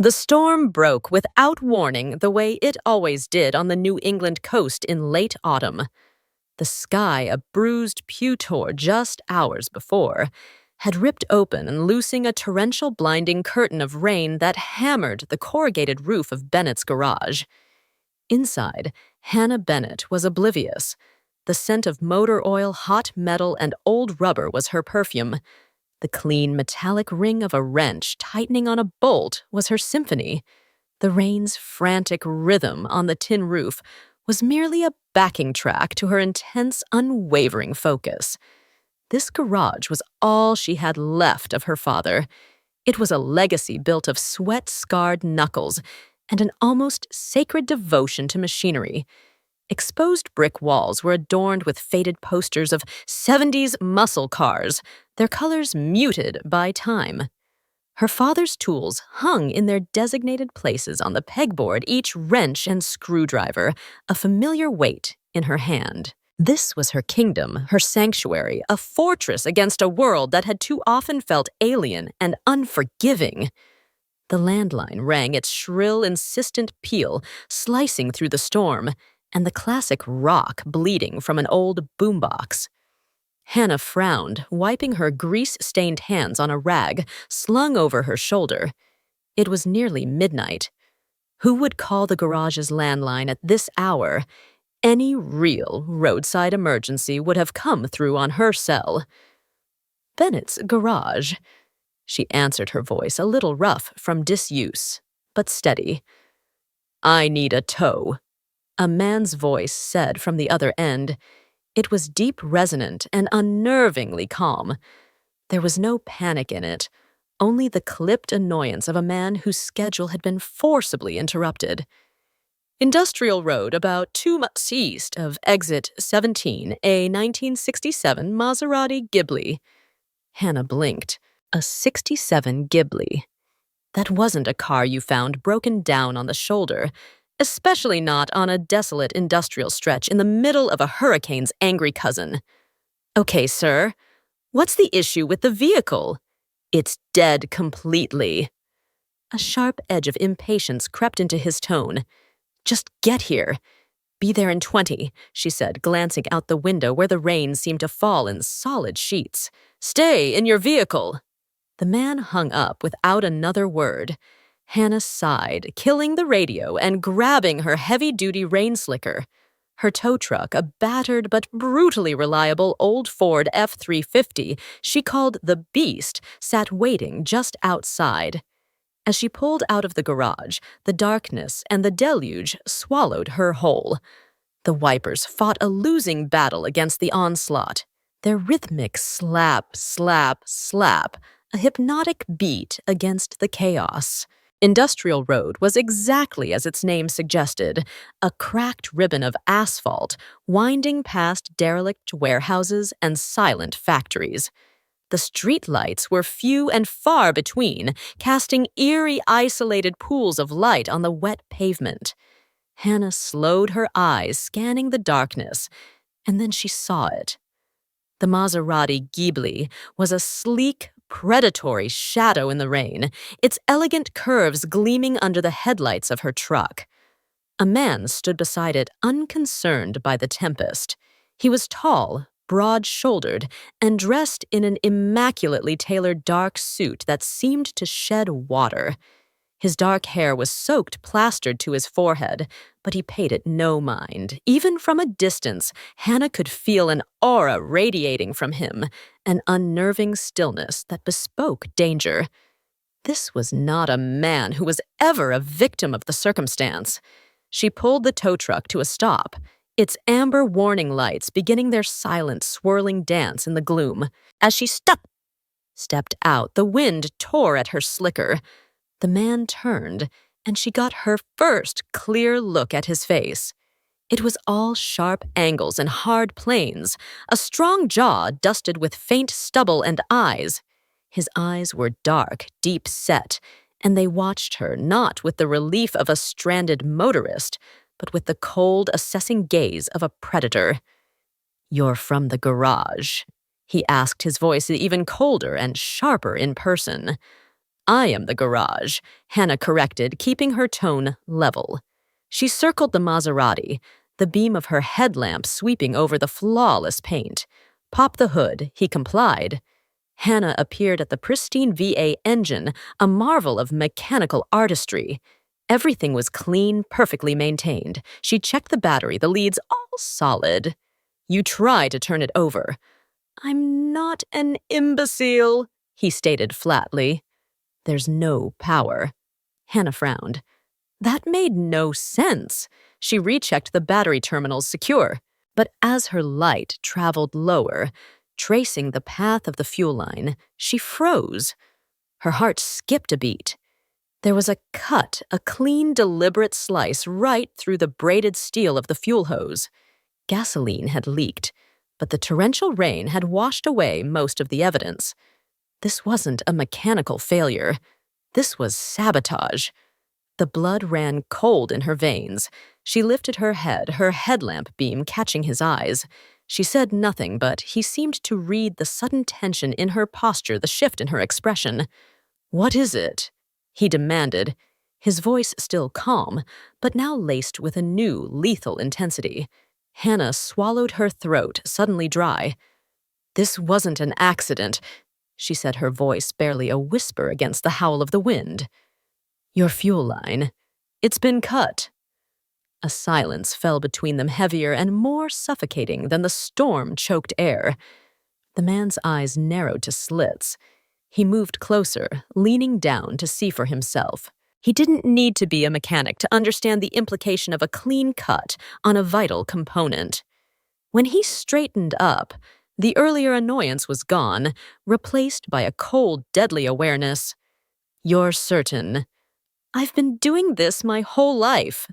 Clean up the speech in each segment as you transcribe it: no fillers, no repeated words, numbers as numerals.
The storm broke without warning the way it always did on the New England coast in late autumn. The sky, a bruised pewter just hours before, had ripped open and loosing a torrential blinding curtain of rain that hammered the corrugated roof of Bennett's garage. Inside, Hannah Bennett was oblivious. The scent of motor oil, hot metal, and old rubber was her perfume. The clean, metallic ring of a wrench tightening on a bolt was her symphony. The rain's frantic rhythm on the tin roof was merely a backing track to her intense, unwavering focus. This garage was all she had left of her father. It was a legacy built of sweat-scarred knuckles and an almost sacred devotion to machinery. Exposed brick walls were adorned with faded posters of 70s muscle cars, their colors muted by time. Her father's tools hung in their designated places on the pegboard, each wrench and screwdriver, a familiar weight in her hand. This was her kingdom, her sanctuary, a fortress against a world that had too often felt alien and unforgiving. The landline rang its shrill, insistent peal, slicing through the storm, and the classic rock bleeding from an old boombox. Hannah frowned, wiping her grease-stained hands on a rag slung over her shoulder. It was nearly midnight. Who would call the garage's landline at this hour? Any real roadside emergency would have come through on her cell. Bennett's garage. She answered, her voice a little rough from disuse, but steady. I need a tow. A man's voice said from the other end. It was deep, resonant, and unnervingly calm. There was no panic in it, only the clipped annoyance of a man whose schedule had been forcibly interrupted. Industrial Road, about 2 miles east of Exit 17, a 1967 Maserati Ghibli. Hannah blinked. A 67 Ghibli. That wasn't a car you found broken down on the shoulder, especially not on a desolate industrial stretch in the middle of a hurricane's angry cousin. Okay, sir. What's the issue with the vehicle? It's dead completely. A sharp edge of impatience crept into his tone. Just get here. Be there in 20, she said, glancing out the window where the rain seemed to fall in solid sheets. Stay in your vehicle. The man hung up without another word. Hannah sighed, killing the radio and grabbing her heavy-duty rain slicker. Her tow truck, a battered but brutally reliable old Ford F-350 she called the Beast, sat waiting just outside. As she pulled out of the garage, the darkness and the deluge swallowed her whole. The wipers fought a losing battle against the onslaught. Their rhythmic slap, slap, slap, a hypnotic beat against the chaos. Industrial Road was exactly as its name suggested, a cracked ribbon of asphalt winding past derelict warehouses and silent factories. The street lights were few and far between, casting eerie, isolated pools of light on the wet pavement. Hannah slowed her eyes, scanning the darkness, and then she saw it. The Maserati Ghibli was a sleek, predatory shadow in the rain, its elegant curves gleaming under the headlights of her truck. A man stood beside it, unconcerned by the tempest. He was tall, broad-shouldered, and dressed in an immaculately tailored dark suit that seemed to shed water. His dark hair was soaked plastered to his forehead, but he paid it no mind. Even from a distance, Hannah could feel an aura radiating from him, an unnerving stillness that bespoke danger. This was not a man who was ever a victim of the circumstance. She pulled the tow truck to a stop, its amber warning lights beginning their silent, swirling dance in the gloom. As she stepped out, the wind tore at her slicker. The man turned, and she got her first clear look at his face. It was all sharp angles and hard planes, a strong jaw dusted with faint stubble and eyes. His eyes were dark, deep-set, and they watched her not with the relief of a stranded motorist, but with the cold, assessing gaze of a predator. "You're from the garage," he asked, his voice even colder and sharper in person. I am the garage, Hannah corrected, keeping her tone level. She circled the Maserati, the beam of her headlamp sweeping over the flawless paint. Pop the hood, he complied. Hannah appeared at the pristine V8 engine, a marvel of mechanical artistry. Everything was clean, perfectly maintained. She checked the battery, the leads all solid. You try to turn it over. I'm not an imbecile, he stated flatly. There's no power. Hannah frowned. That made no sense. She rechecked the battery terminals secure, but as her light traveled lower, tracing the path of the fuel line, she froze. Her heart skipped a beat. There was a cut, a clean, deliberate slice right through the braided steel of the fuel hose. Gasoline had leaked, but the torrential rain had washed away most of the evidence. This wasn't a mechanical failure. This was sabotage. The blood ran cold in her veins. She lifted her head, her headlamp beam catching his eyes. She said nothing, but he seemed to read the sudden tension in her posture, the shift in her expression. What is it? He demanded, his voice still calm, but now laced with a new, lethal intensity. Hannah swallowed her throat, suddenly dry. This wasn't an accident, she said, her voice barely a whisper against the howl of the wind. Your fuel line. It's been cut. A silence fell between them, heavier and more suffocating than the storm-choked air. The man's eyes narrowed to slits. He moved closer, leaning down to see for himself. He didn't need to be a mechanic to understand the implication of a clean cut on a vital component. When he straightened up, the earlier annoyance was gone, replaced by a cold, deadly awareness. You're certain. I've been doing this my whole life,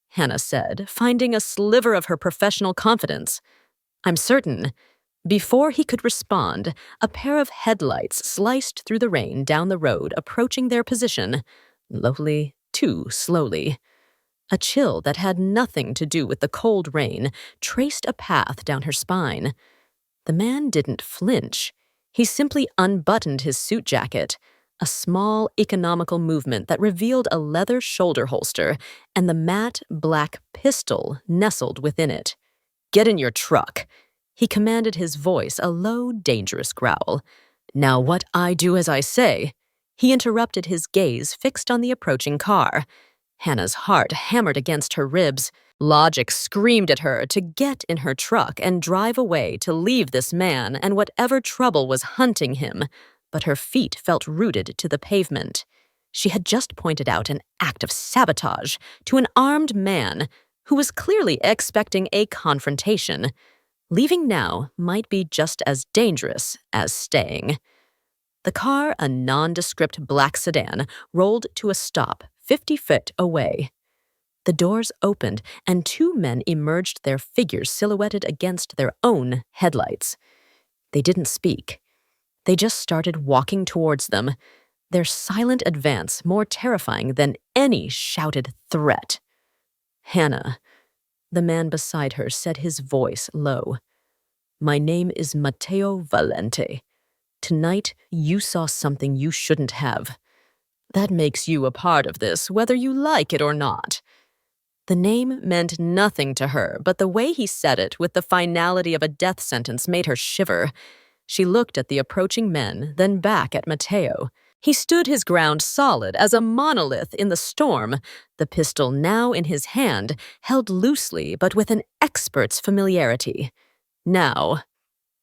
Hannah said, finding a sliver of her professional confidence. I'm certain. Before he could respond, a pair of headlights sliced through the rain down the road, approaching their position, slowly, too slowly. A chill that had nothing to do with the cold rain traced a path down her spine. The man didn't flinch. He simply unbuttoned his suit jacket, a small, economical movement that revealed a leather shoulder holster and the matte, black pistol nestled within it. Get in your truck, he commanded, his voice a low, dangerous growl. Now what I do as I say, he interrupted, his gaze fixed on the approaching car. Hannah's heart hammered against her ribs. Logic screamed at her to get in her truck and drive away, to leave this man and whatever trouble was hunting him, but her feet felt rooted to the pavement. She had just pointed out an act of sabotage to an armed man who was clearly expecting a confrontation. Leaving now might be just as dangerous as staying. The car, a nondescript black sedan, rolled to a stop 50 feet away. The doors opened, and two men emerged, their figures silhouetted against their own headlights. They didn't speak. They just started walking towards them, their silent advance more terrifying than any shouted threat. Hannah, the man beside her said, his voice low. My name is Matteo Valente. Tonight, you saw something you shouldn't have. That makes you a part of this, whether you like it or not. The name meant nothing to her, but the way he said it, with the finality of a death sentence, made her shiver. She looked at the approaching men, then back at Matteo. He stood his ground solid as a monolith in the storm, the pistol now in his hand, held loosely but with an expert's familiarity. Now,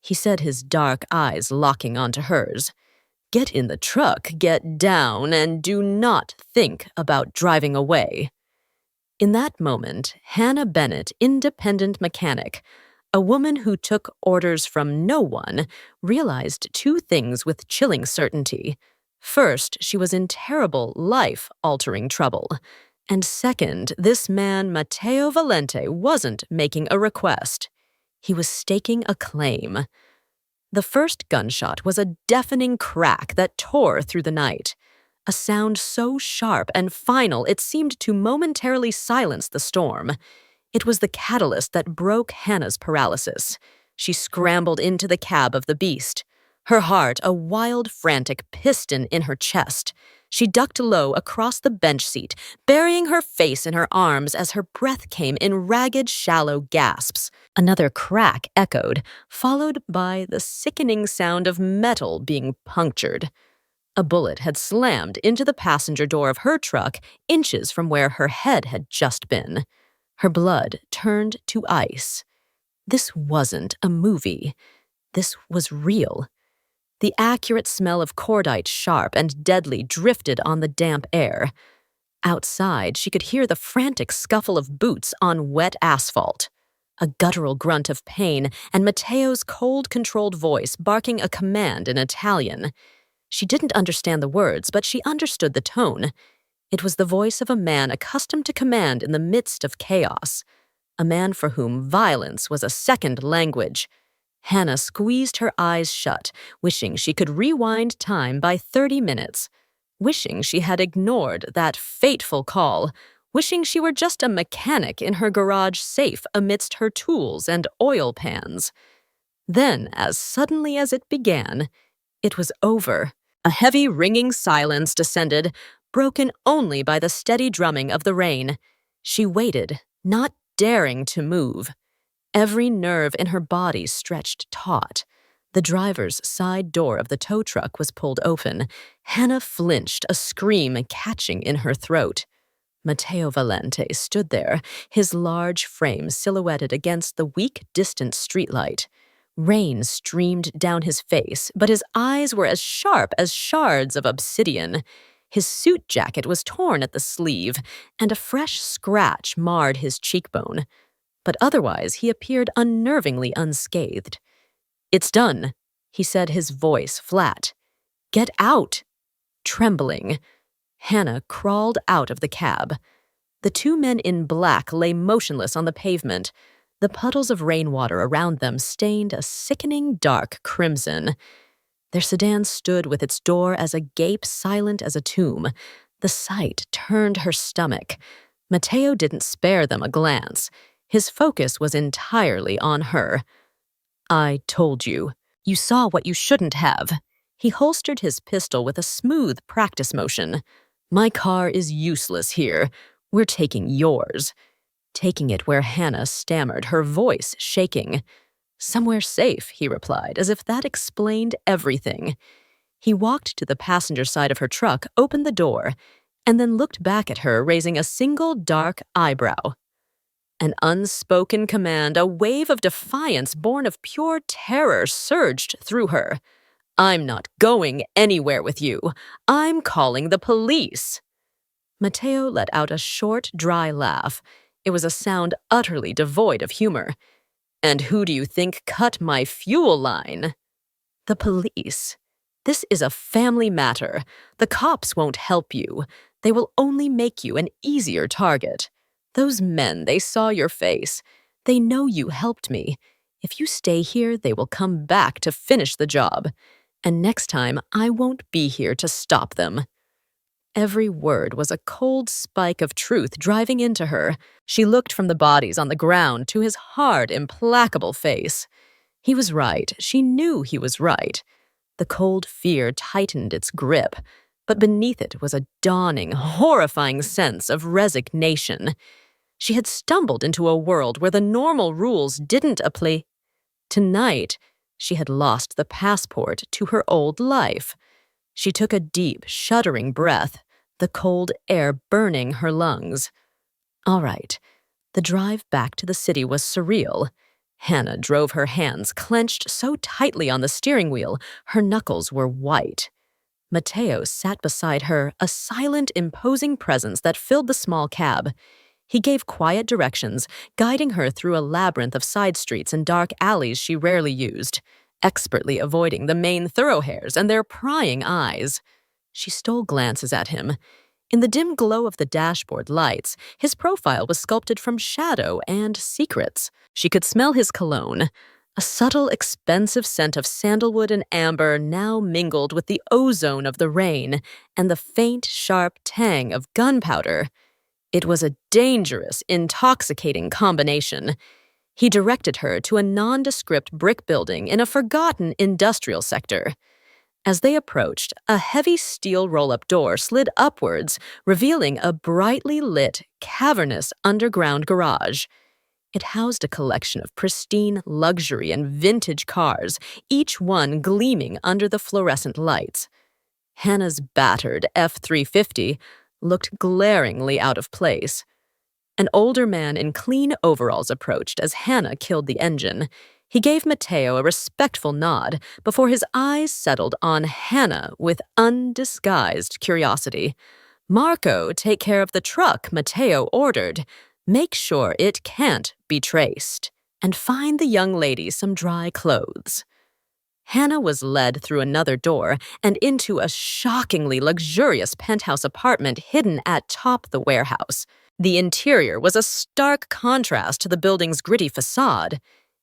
he said, his dark eyes locking onto hers, get in the truck, get down, and do not think about driving away. In that moment, Hannah Bennett, independent mechanic, a woman who took orders from no one, realized two things with chilling certainty. First, she was in terrible, life-altering trouble. And second, this man, Matteo Valente, wasn't making a request. He was staking a claim. The first gunshot was a deafening crack that tore through the night. A sound so sharp and final it seemed to momentarily silence the storm. It was the catalyst that broke Hannah's paralysis. She scrambled into the cab of the beast. Her heart a wild, frantic piston in her chest. She ducked low across the bench seat, burying her face in her arms as her breath came in ragged, shallow gasps. Another crack echoed, followed by the sickening sound of metal being punctured. A bullet had slammed into the passenger door of her truck, inches from where her head had just been. Her blood turned to ice. This wasn't a movie. This was real. The accurate smell of cordite, sharp and deadly, drifted on the damp air. Outside, she could hear the frantic scuffle of boots on wet asphalt. A guttural grunt of pain, and Matteo's cold, controlled voice barking a command in Italian. She didn't understand the words, but she understood the tone. It was the voice of a man accustomed to command in the midst of chaos, a man for whom violence was a second language. Hannah squeezed her eyes shut, wishing she could rewind time by 30 minutes, wishing she had ignored that fateful call, wishing she were just a mechanic in her garage safe amidst her tools and oil pans. Then, as suddenly as it began, it was over. A heavy, ringing silence descended, broken only by the steady drumming of the rain. She waited, not daring to move. Every nerve in her body stretched taut. The driver's side door of the tow truck was pulled open. Hannah flinched, a scream catching in her throat. Matteo Valente stood there, his large frame silhouetted against the weak, distant streetlight. Rain streamed down his face, but his eyes were as sharp as shards of obsidian. His suit jacket was torn at the sleeve, and a fresh scratch marred his cheekbone. But otherwise he appeared unnervingly unscathed. "It's done," he said, his voice flat. "Get out!" Trembling, Hannah crawled out of the cab. The two men in black lay motionless on the pavement, the puddles of rainwater around them stained a sickening dark crimson. Their sedan stood with its door as agape, silent as a tomb. The sight turned her stomach. Matteo didn't spare them a glance. His focus was entirely on her. "I told you. You saw what you shouldn't have." He holstered his pistol with a smooth practice motion. "My car is useless here. We're taking yours." Taking it where Hannah stammered, her voice shaking. "Somewhere safe," he replied, as if that explained everything. He walked to the passenger side of her truck, opened the door, and then looked back at her, raising a single dark eyebrow. An unspoken command, a wave of defiance born of pure terror surged through her. "I'm not going anywhere with you. I'm calling the police." Matteo let out a short, dry laugh. It was a sound utterly devoid of humor. "And who do you think cut my fuel line?" "The police. This is a family matter. The cops won't help you. They will only make you an easier target. Those men, they saw your face. They know you helped me. If you stay here, they will come back to finish the job. And next time, I won't be here to stop them." Every word was a cold spike of truth driving into her. She looked from the bodies on the ground to his hard, implacable face. He was right. She knew he was right. The cold fear tightened its grip, but beneath it was a dawning, horrifying sense of resignation. She had stumbled into a world where the normal rules didn't apply. Tonight, she had lost the passport to her old life. She took a deep, shuddering breath, the cold air burning her lungs. All right. The drive back to the city was surreal. Hannah drove her hands clenched so tightly on the steering wheel, her knuckles were white. Matteo sat beside her, a silent, imposing presence that filled the small cab. He gave quiet directions, guiding her through a labyrinth of side streets and dark alleys she rarely used, expertly avoiding the main thoroughfares and their prying eyes. She stole glances at him. In the dim glow of the dashboard lights, his profile was sculpted from shadow and secrets. She could smell his cologne, a subtle, expensive scent of sandalwood and amber now mingled with the ozone of the rain and the faint, sharp tang of gunpowder. It was a dangerous, intoxicating combination. He directed her to a nondescript brick building in a forgotten industrial sector. As they approached, a heavy steel roll-up door slid upwards, revealing a brightly lit, cavernous underground garage. It housed a collection of pristine luxury and vintage cars, each one gleaming under the fluorescent lights. Hannah's battered F-350 looked glaringly out of place. An older man in clean overalls approached as Hannah killed the engine. He gave Matteo a respectful nod before his eyes settled on Hannah with undisguised curiosity. "Marco, take care of the truck," Matteo ordered. "Make sure it can't be traced. And find the young lady some dry clothes." Hannah was led through another door and into a shockingly luxurious penthouse apartment hidden atop the warehouse. The interior was a stark contrast to the building's gritty facade.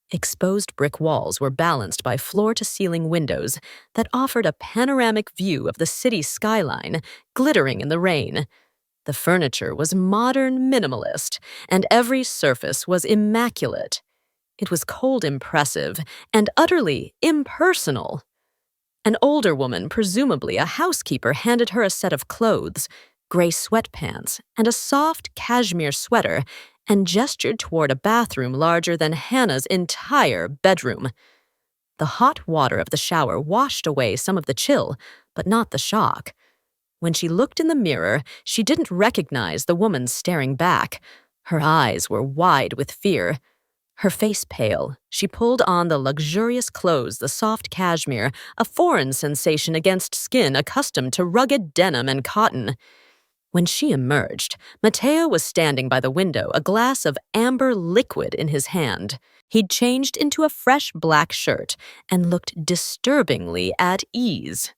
Exposed brick walls were balanced by floor-to-ceiling windows that offered a panoramic view of the city skyline, glittering in the rain. The furniture was modern minimalist, and every surface was immaculate. It was cold impressive and utterly impersonal. An older woman, presumably a housekeeper, handed her a set of clothes, gray sweatpants, and a soft cashmere sweater, and gestured toward a bathroom larger than Hannah's entire bedroom. The hot water of the shower washed away some of the chill, but not the shock. When she looked in the mirror, she didn't recognize the woman staring back. Her eyes were wide with fear. Her face pale, she pulled on the luxurious clothes, the soft cashmere, a foreign sensation against skin accustomed to rugged denim and cotton. When she emerged, Matteo was standing by the window, a glass of amber liquid in his hand. He'd changed into a fresh black shirt and looked disturbingly at ease.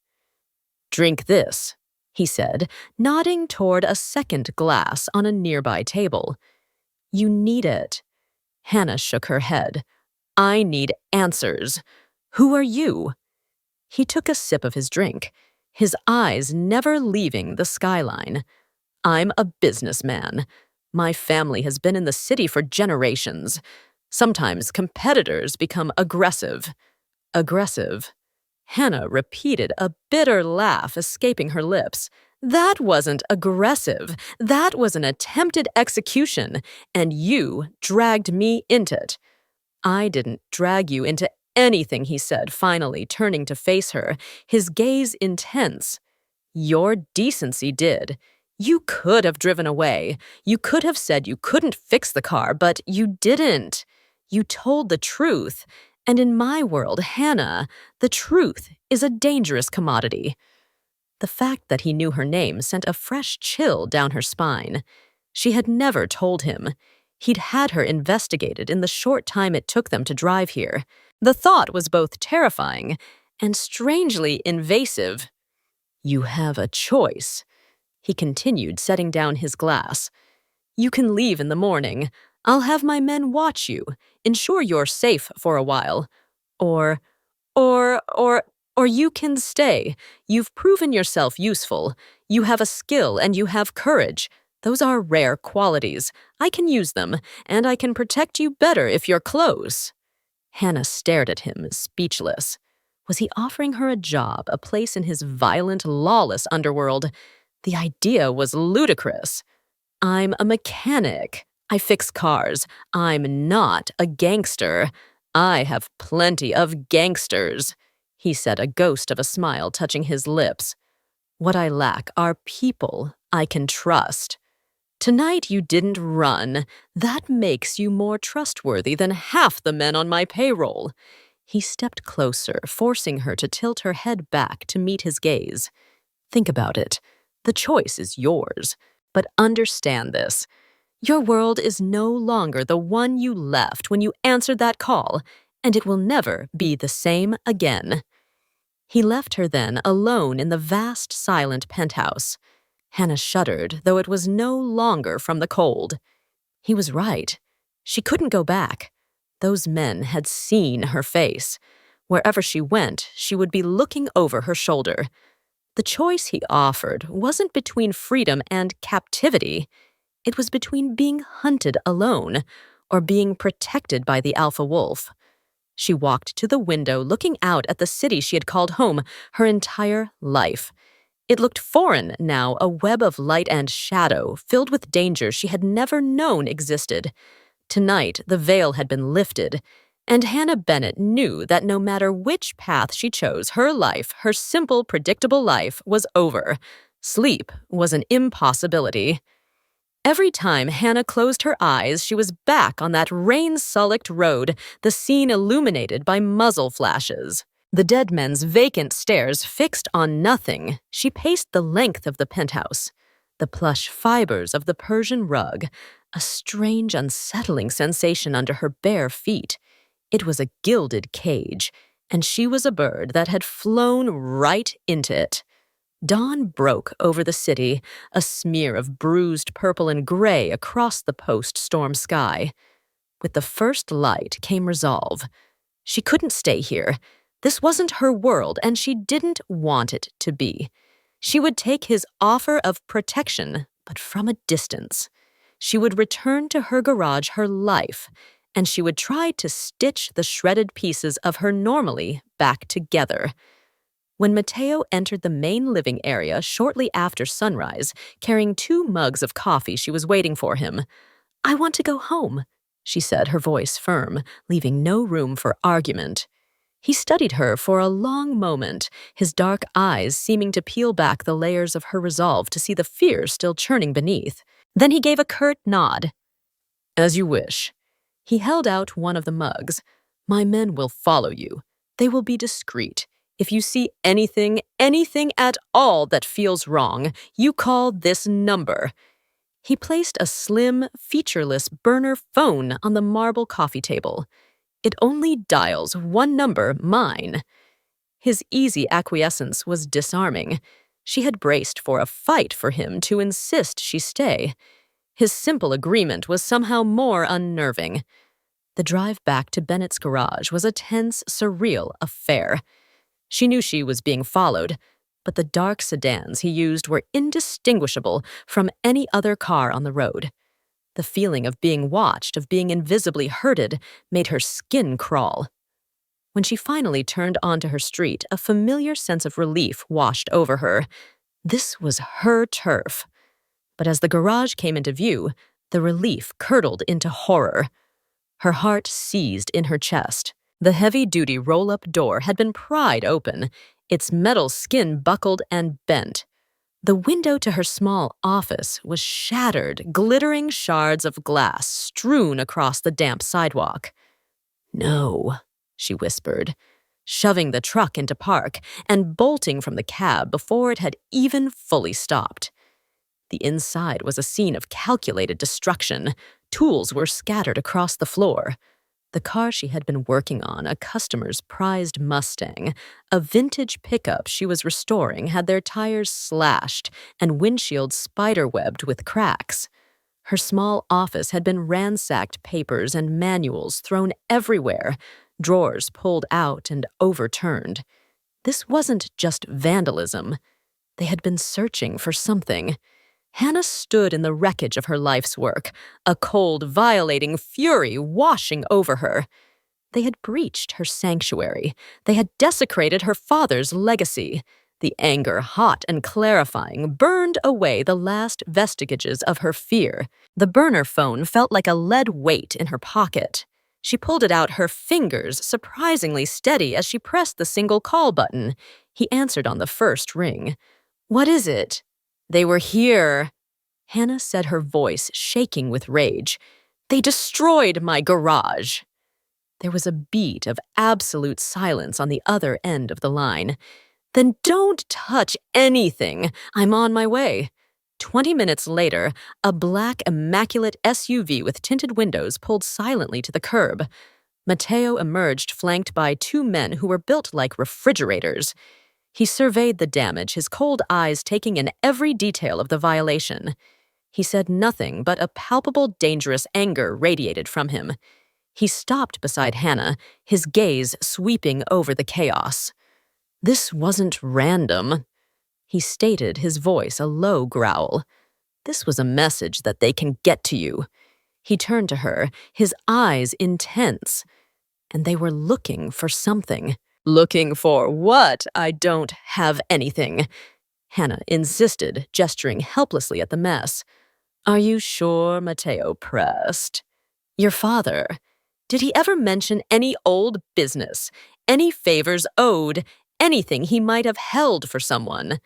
"Drink this," he said, nodding toward a second glass on a nearby table. "You need it." Hannah shook her head. "I need answers. Who are you?" He took a sip of his drink, his eyes never leaving the skyline. "I'm a businessman. My family has been in the city for generations. Sometimes competitors become aggressive." "Aggressive?" Hannah repeated, a bitter laugh escaping her lips. "That wasn't aggressive. That was an attempted execution, and you dragged me into it." "I didn't drag you into anything," he said, finally turning to face her, his gaze intense. "Your decency did. You could have driven away. You could have said you couldn't fix the car, but you didn't. You told the truth. And in my world, Hannah, the truth is a dangerous commodity." The fact that he knew her name sent a fresh chill down her spine. She had never told him. He'd had her investigated in the short time it took them to drive here. The thought was both terrifying and strangely invasive. "You have a choice," he continued, setting down his glass. "You can leave in the morning. I'll have my men watch you, ensure you're safe for a while. Or you can stay. You've proven yourself useful. You have a skill and you have courage. Those are rare qualities. I can use them, and I can protect you better if you're close." Hannah stared at him, speechless. Was he offering her a job, a place in his violent, lawless underworld? The idea was ludicrous. "I'm a mechanic. I fix cars. I'm not a gangster. I have plenty of gangsters," he said, a ghost of a smile touching his lips. "What I lack are people I can trust. Tonight you didn't run. That makes you more trustworthy than half the men on my payroll." He stepped closer, forcing her to tilt her head back to meet his gaze. "Think about it. The choice is yours. But understand this. Your world is no longer the one you left when you answered that call, and it will never be the same again." He left her then alone in the vast, silent penthouse. Hannah shuddered, though it was no longer from the cold. He was right. She couldn't go back. Those men had seen her face. Wherever she went, she would be looking over her shoulder. The choice he offered wasn't between freedom and captivity. It was between being hunted alone or being protected by the alpha wolf. She walked to the window, looking out at the city she had called home her entire life. It looked foreign now, a web of light and shadow, filled with dangers she had never known existed. Tonight, the veil had been lifted, and Hannah Bennett knew that no matter which path she chose, her life, her simple, predictable life, was over. Sleep was an impossibility. Every time Hannah closed her eyes, she was back on that rain-sullied road, the scene illuminated by muzzle flashes. The dead men's vacant stares fixed on nothing. She paced the length of the penthouse. The plush fibers of the Persian rug, a strange, unsettling sensation under her bare feet. It was a gilded cage, and she was a bird that had flown right into it. Dawn broke over the city, a smear of bruised purple and gray across the post-storm sky. With the first light came resolve. She couldn't stay here. This wasn't her world, and she didn't want it to be. She would take his offer of protection, but from a distance. She would return to her garage, her life, and she would try to stitch the shredded pieces of her normally back together. When Mateo entered the main living area shortly after sunrise, carrying 2 mugs of coffee, she was waiting for him. "I want to go home," she said, her voice firm, leaving no room for argument. He studied her for a long moment, his dark eyes seeming to peel back the layers of her resolve to see the fear still churning beneath. Then he gave a curt nod. "As you wish." He held out one of the mugs. "My men will follow you. They will be discreet. If you see anything at all that feels wrong, you call this number." He placed a slim, featureless burner phone on the marble coffee table. "It only dials one number, mine." His easy acquiescence was disarming. She had braced for a fight for him to insist she stay. His simple agreement was somehow more unnerving. The drive back to Bennett's garage was a tense, surreal affair. She knew she was being followed, but the dark sedans he used were indistinguishable from any other car on the road. The feeling of being watched, of being invisibly herded, made her skin crawl. When she finally turned onto her street, a familiar sense of relief washed over her. This was her turf. But as the garage came into view, the relief curdled into horror. Her heart seized in her chest. The heavy-duty roll-up door had been pried open, its metal skin buckled and bent. The window to her small office was shattered, glittering shards of glass strewn across the damp sidewalk. "No," she whispered, shoving the truck into park and bolting from the cab before it had even fully stopped. The inside was a scene of calculated destruction. Tools were scattered across the floor. The car she had been working on, a customer's prized Mustang, a vintage pickup she was restoring, had their tires slashed and windshields spiderwebbed with cracks. Her small office had been ransacked, papers and manuals thrown everywhere, drawers pulled out and overturned. This wasn't just vandalism. They had been searching for something. Hannah stood in the wreckage of her life's work, a cold, violating fury washing over her. They had breached her sanctuary. They had desecrated her father's legacy. The anger, hot and clarifying, burned away the last vestiges of her fear. The burner phone felt like a lead weight in her pocket. She pulled it out, her fingers surprisingly steady as she pressed the single call button. He answered on the first ring. "What is it?" "They were here," Hannah said, her voice shaking with rage. "They destroyed my garage." There was a beat of absolute silence on the other end of the line. "Then don't touch anything. I'm on my way." 20 minutes later, a black, immaculate SUV with tinted windows pulled silently to the curb. Mateo emerged, flanked by 2 men who were built like refrigerators. He surveyed the damage, his cold eyes taking in every detail of the violation. He said nothing, but a palpable, dangerous anger radiated from him. He stopped beside Hannah, his gaze sweeping over the chaos. "This wasn't random," he stated, his voice a low growl. "This was a message that they can get to you." He turned to her, his eyes intense, and they were looking for something. Looking for what? I don't have anything, Hannah insisted, gesturing helplessly at the mess. Are you sure? Matteo pressed. Your father. Did he ever mention any old business, any favors owed, anything he might have held for someone?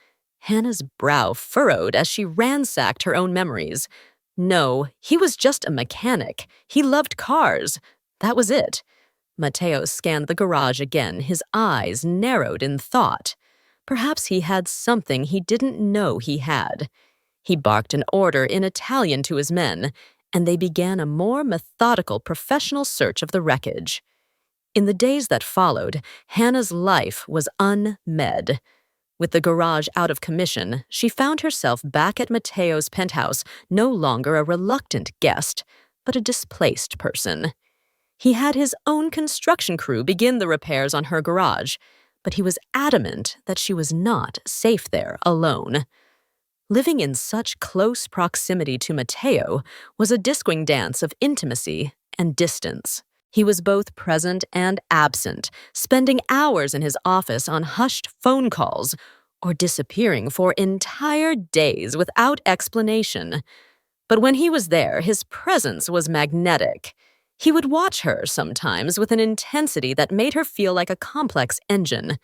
Hannah's brow furrowed as she ransacked her own memories. No, he was just a mechanic. He loved cars. That was it. Matteo scanned the garage again, his eyes narrowed in thought. Perhaps he had something he didn't know he had. He barked an order in Italian to his men, and they began a more methodical professional search of the wreckage. In the days that followed, Hannah's life was unmed. With the garage out of commission, she found herself back at Matteo's penthouse, no longer a reluctant guest, but a displaced person. He had his own construction crew begin the repairs on her garage, but he was adamant that she was not safe there alone. Living in such close proximity to Matteo was a disquing dance of intimacy and distance. He was both present and absent, spending hours in his office on hushed phone calls, or disappearing for entire days without explanation. But when he was there, his presence was magnetic. He would watch her sometimes with an intensity that made her feel like a complex engine.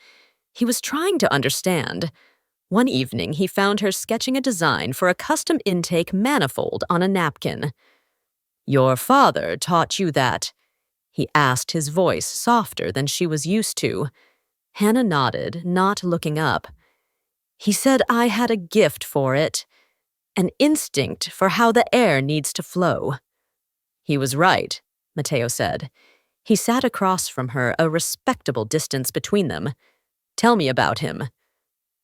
He was trying to understand. One evening, he found her sketching a design for a custom intake manifold on a napkin. Your father taught you that? He asked, his voice softer than she was used to. Hannah nodded, not looking up. He said I had a gift for it, an instinct for how the air needs to flow. He was right, Matteo said. He sat across from her, a respectable distance between them. Tell me about him.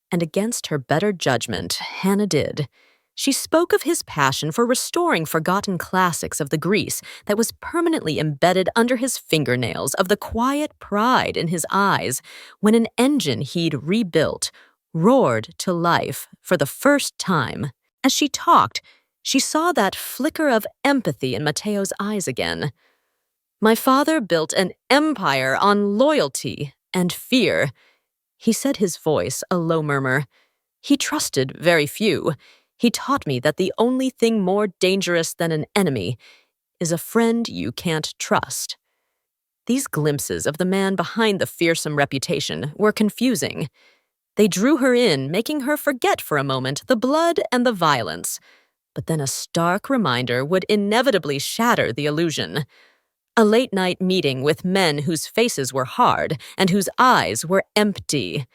And against her better judgment, Hannah did. She spoke of his passion for restoring forgotten classics of the Greece that was permanently embedded under his fingernails, of the quiet pride in his eyes when an engine he'd rebuilt roared to life for the first time. As she talked, she saw that flicker of empathy in Matteo's eyes again. My father built an empire on loyalty and fear. He said, his voice a low murmur. He trusted very few. He taught me that the only thing more dangerous than an enemy is a friend you can't trust. These glimpses of the man behind the fearsome reputation were confusing. They drew her in, making her forget for a moment the blood and the violence. But then a stark reminder would inevitably shatter the illusion. A late-night meeting with men whose faces were hard and whose eyes were empty.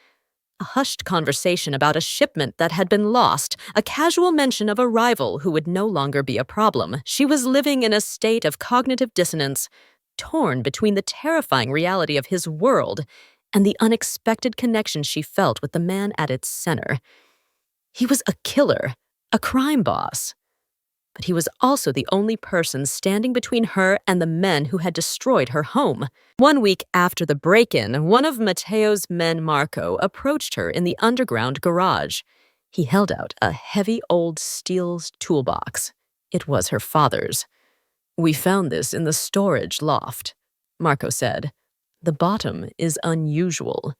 A hushed conversation about a shipment that had been lost, a casual mention of a rival who would no longer be a problem. She was living in a state of cognitive dissonance, torn between the terrifying reality of his world and the unexpected connection she felt with the man at its center. He was a killer, a crime boss. But he was also the only person standing between her and the men who had destroyed her home. 1 week after the break-in, one of Matteo's men, Marco, approached her in the underground garage. He held out a heavy old steel toolbox. It was her father's. We found this in the storage loft, Marco said. The bottom is unusual.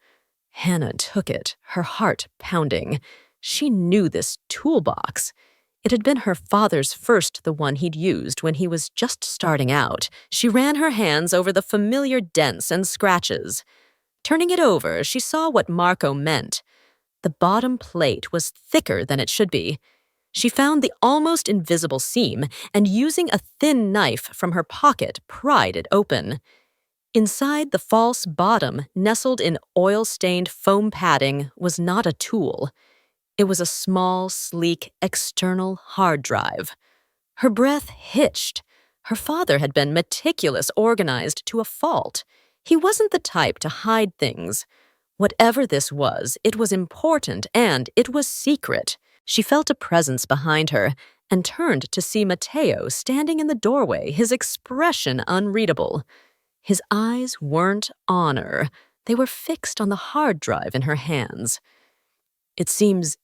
Hannah took it, her heart pounding. She knew this toolbox. It had been her father's first, the one he'd used when he was just starting out. She ran her hands over the familiar dents and scratches. Turning it over, she saw what Marco meant. The bottom plate was thicker than it should be. She found the almost invisible seam and, using a thin knife from her pocket, pried it open. Inside the false bottom, nestled in oil-stained foam padding, was not a tool. It was a small, sleek, external hard drive. Her breath hitched. Her father had been meticulous, organized to a fault. He wasn't the type to hide things. Whatever this was, it was important and it was secret. She felt a presence behind her and turned to see Matteo standing in the doorway, his expression unreadable. His eyes weren't on her. They were fixed on the hard drive in her hands. It seems,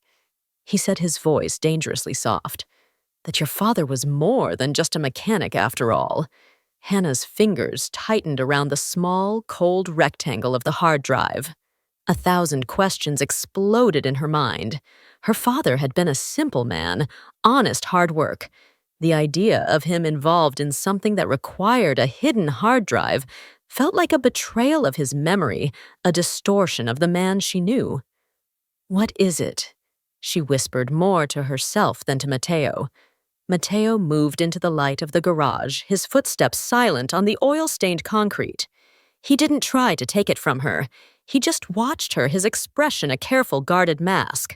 he said, his voice dangerously soft, That your father was more than just a mechanic after all. Hannah's fingers tightened around the small, cold rectangle of the hard drive. 1,000 questions exploded in her mind. Her father had been a simple man, honest hard work. The idea of him involved in something that required a hidden hard drive felt like a betrayal of his memory, a distortion of the man she knew. "What is it?" she whispered more to herself than to Matteo. Matteo moved into the light of the garage, his footsteps silent on the oil-stained concrete. He didn't try to take it from her. He just watched her, his expression a careful, guarded mask.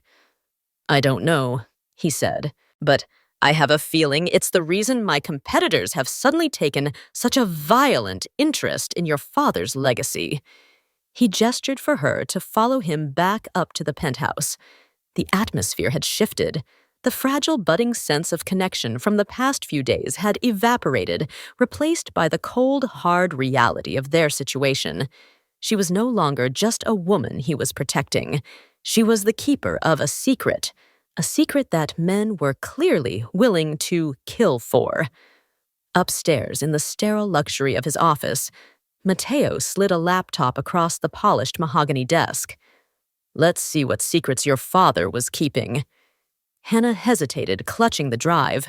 "I don't know," he said, "but I have a feeling it's the reason my competitors have suddenly taken such a violent interest in your father's legacy." He gestured for her to follow him back up to the penthouse. The atmosphere had shifted. The fragile budding sense of connection from the past few days had evaporated, replaced by the cold, hard reality of their situation. She was no longer just a woman he was protecting. She was the keeper of a secret that men were clearly willing to kill for. Upstairs, in the sterile luxury of his office, Matteo slid a laptop across the polished mahogany desk. "Let's see what secrets your father was keeping." Hannah hesitated, clutching the drive.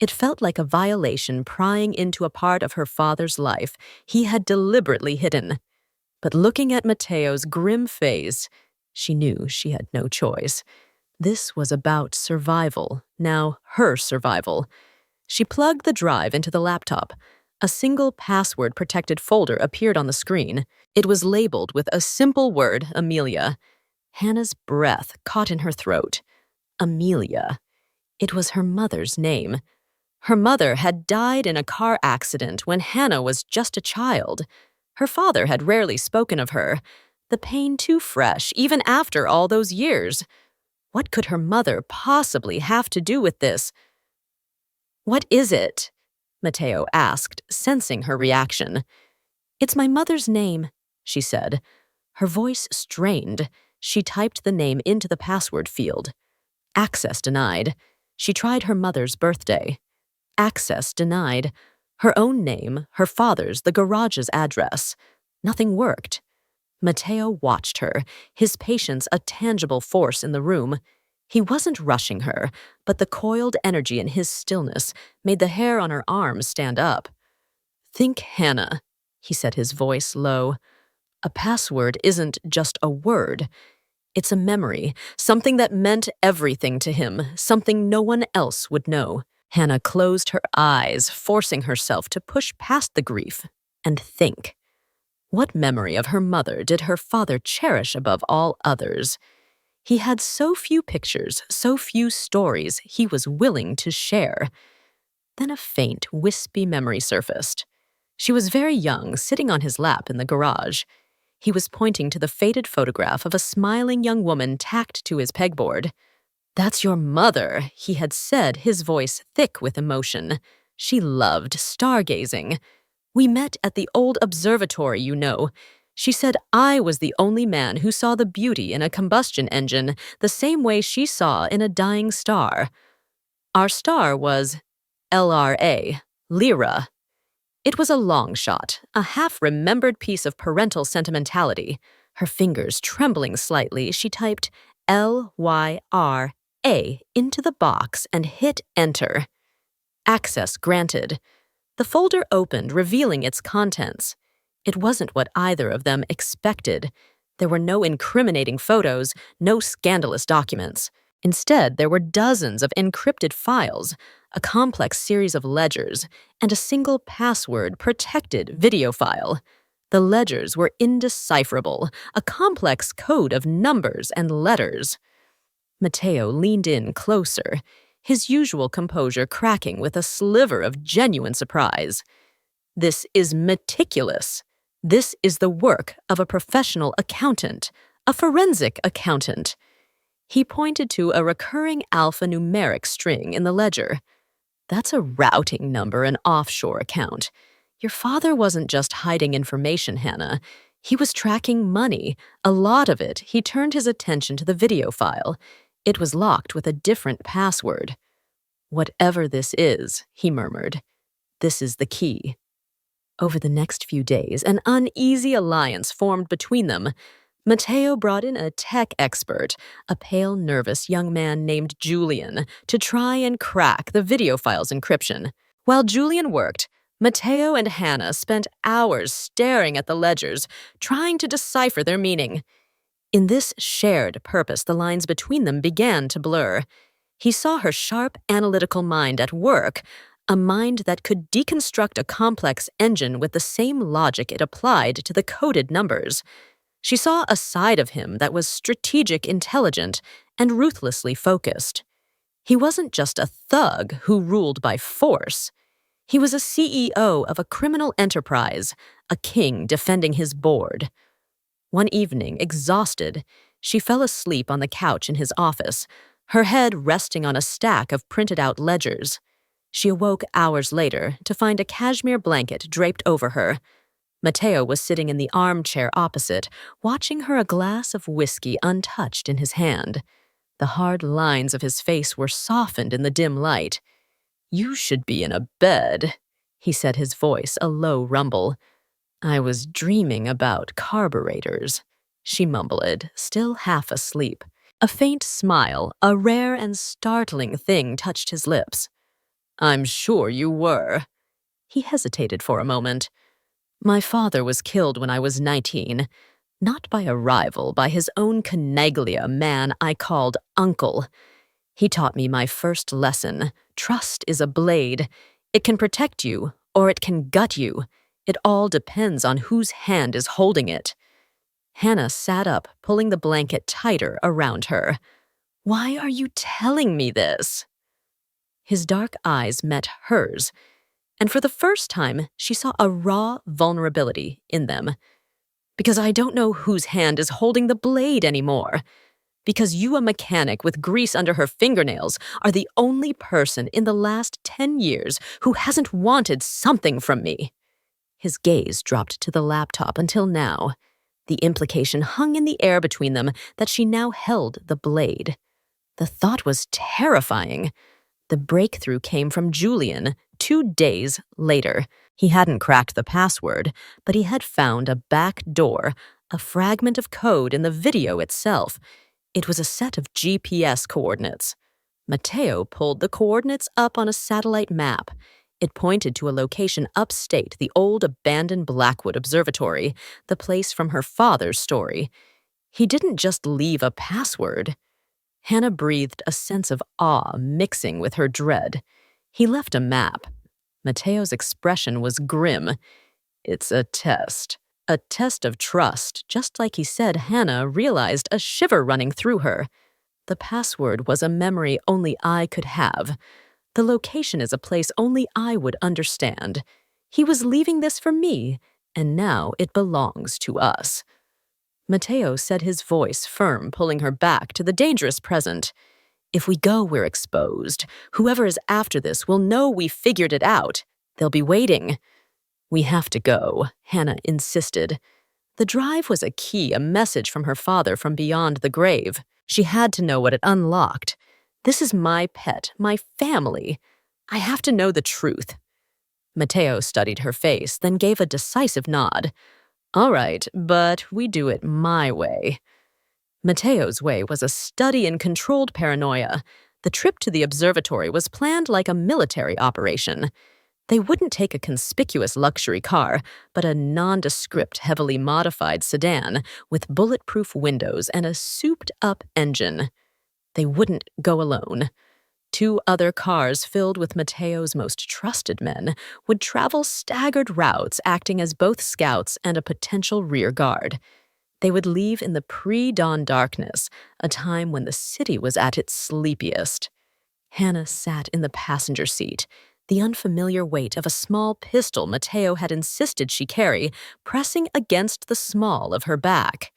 It felt like a violation prying into a part of her father's life he had deliberately hidden. But looking at Matteo's grim face, she knew she had no choice. This was about survival, now her survival. She plugged the drive into the laptop. A single password-protected folder appeared on the screen. It was labeled with a simple word, Amelia. Hannah's breath caught in her throat. Amelia. It was her mother's name. Her mother had died in a car accident when Hannah was just a child. Her father had rarely spoken of her, the pain too fresh, even after all those years. What could her mother possibly have to do with this? "What is it?" Matteo asked, sensing her reaction. "It's my mother's name," she said. Her voice strained. She typed the name into the password field. Access denied. She tried her mother's birthday. Access denied. Her own name, her father's, the garage's address. Nothing worked. Matteo watched her, his patience a tangible force in the room. He wasn't rushing her, but the coiled energy in his stillness made the hair on her arms stand up. "Think, Hannah," he said, his voice low. "A password isn't just a word. It's a memory, something that meant everything to him, something no one else would know." Hannah closed her eyes, forcing herself to push past the grief and think. What memory of her mother did her father cherish above all others? He had so few pictures, so few stories he was willing to share. Then a faint, wispy memory surfaced. She was very young, sitting on his lap in the garage. He was pointing to the faded photograph of a smiling young woman tacked to his pegboard. "That's your mother," he had said, his voice thick with emotion. "She loved stargazing. We met at the old observatory, you know. She said I was the only man who saw the beauty in a combustion engine the same way she saw in a dying star. Our star was LRA, Lyra. It was a long shot, a half-remembered piece of parental sentimentality. Her fingers trembling slightly, she typed LYRA into the box and hit enter. Access granted. The folder opened, revealing its contents. It wasn't what either of them expected. There were no incriminating photos, no scandalous documents. Instead, there were dozens of encrypted files, a complex series of ledgers, and a single password-protected video file. The ledgers were indecipherable, a complex code of numbers and letters. Matteo leaned in closer, his usual composure cracking with a sliver of genuine surprise. "This is meticulous. This is the work of a professional accountant, a forensic accountant." He pointed to a recurring alphanumeric string in the ledger. "That's a routing number, an offshore account. Your father wasn't just hiding information, Hannah. He was tracking money. A lot of it." He turned his attention to the video file. It was locked with a different password. "Whatever this is," he murmured, "this is the key." Over the next few days, an uneasy alliance formed between them. Matteo brought in a tech expert, a pale, nervous young man named Julian, to try and crack the video files encryption. While Julian worked, Matteo and Hannah spent hours staring at the ledgers, trying to decipher their meaning. In this shared purpose, the lines between them began to blur. He saw her sharp, analytical mind at work, a mind that could deconstruct a complex engine with the same logic it applied to the coded numbers. She saw a side of him that was strategic, intelligent, and ruthlessly focused. He wasn't just a thug who ruled by force. He was a CEO of a criminal enterprise, a king defending his board. One evening, exhausted, she fell asleep on the couch in his office, her head resting on a stack of printed-out ledgers. She awoke hours later to find a cashmere blanket draped over her. Matteo was sitting in the armchair opposite, watching her, a glass of whiskey untouched in his hand. The hard lines of his face were softened in the dim light. "You should be in a bed," he said, his voice a low rumble. "I was dreaming about carburetors," she mumbled, still half asleep. A faint smile, a rare and startling thing, touched his lips. "I'm sure you were." He hesitated for a moment. "My father was killed when I was 19. Not by a rival, by his own canaglia man I called uncle. He taught me my first lesson. Trust is a blade. It can protect you, or it can gut you. It all depends on whose hand is holding it." Hannah sat up, pulling the blanket tighter around her. "Why are you telling me this?" His dark eyes met hers, and for the first time, she saw a raw vulnerability in them. "Because I don't know whose hand is holding the blade anymore. Because you, a mechanic with grease under her fingernails, are the only person in the last 10 years who hasn't wanted something from me." His gaze dropped to the laptop until now. The implication hung in the air between them that she now held the blade. The thought was terrifying. The breakthrough came from Julian 2 days later. He hadn't cracked the password, but he had found a back door, a fragment of code in the video itself. It was a set of GPS coordinates. Matteo pulled the coordinates up on a satellite map. It pointed to a location upstate, the old abandoned Blackwood Observatory, the place from her father's story. He didn't just leave a password. Hannah breathed a sense of awe mixing with her dread. He left a map. Matteo's expression was grim. "It's a test of trust," just like he said. Hannah realized a shiver running through her. The password was a memory only I could have. The location is a place only I would understand. He was leaving this for me, and now it belongs to us. Matteo said, his voice firm, pulling her back to the dangerous present. "If we go, we're exposed. Whoever is after this will know we figured it out. They'll be waiting." "We have to go," Hannah insisted. The drive was a key, a message from her father from beyond the grave. She had to know what it unlocked. "This is my pet, my family. I have to know the truth." Matteo studied her face, then gave a decisive nod. "All right, but we do it my way." Matteo's way was a study in controlled paranoia. The trip to the observatory was planned like a military operation. They wouldn't take a conspicuous luxury car, but a nondescript, heavily modified sedan with bulletproof windows and a souped-up engine. They wouldn't go alone. 2 other cars filled with Matteo's most trusted men would travel staggered routes, acting as both scouts and a potential rear guard. They would leave in the pre-dawn darkness, a time when the city was at its sleepiest. Hannah sat in the passenger seat, the unfamiliar weight of a small pistol Matteo had insisted she carry pressing against the small of her back.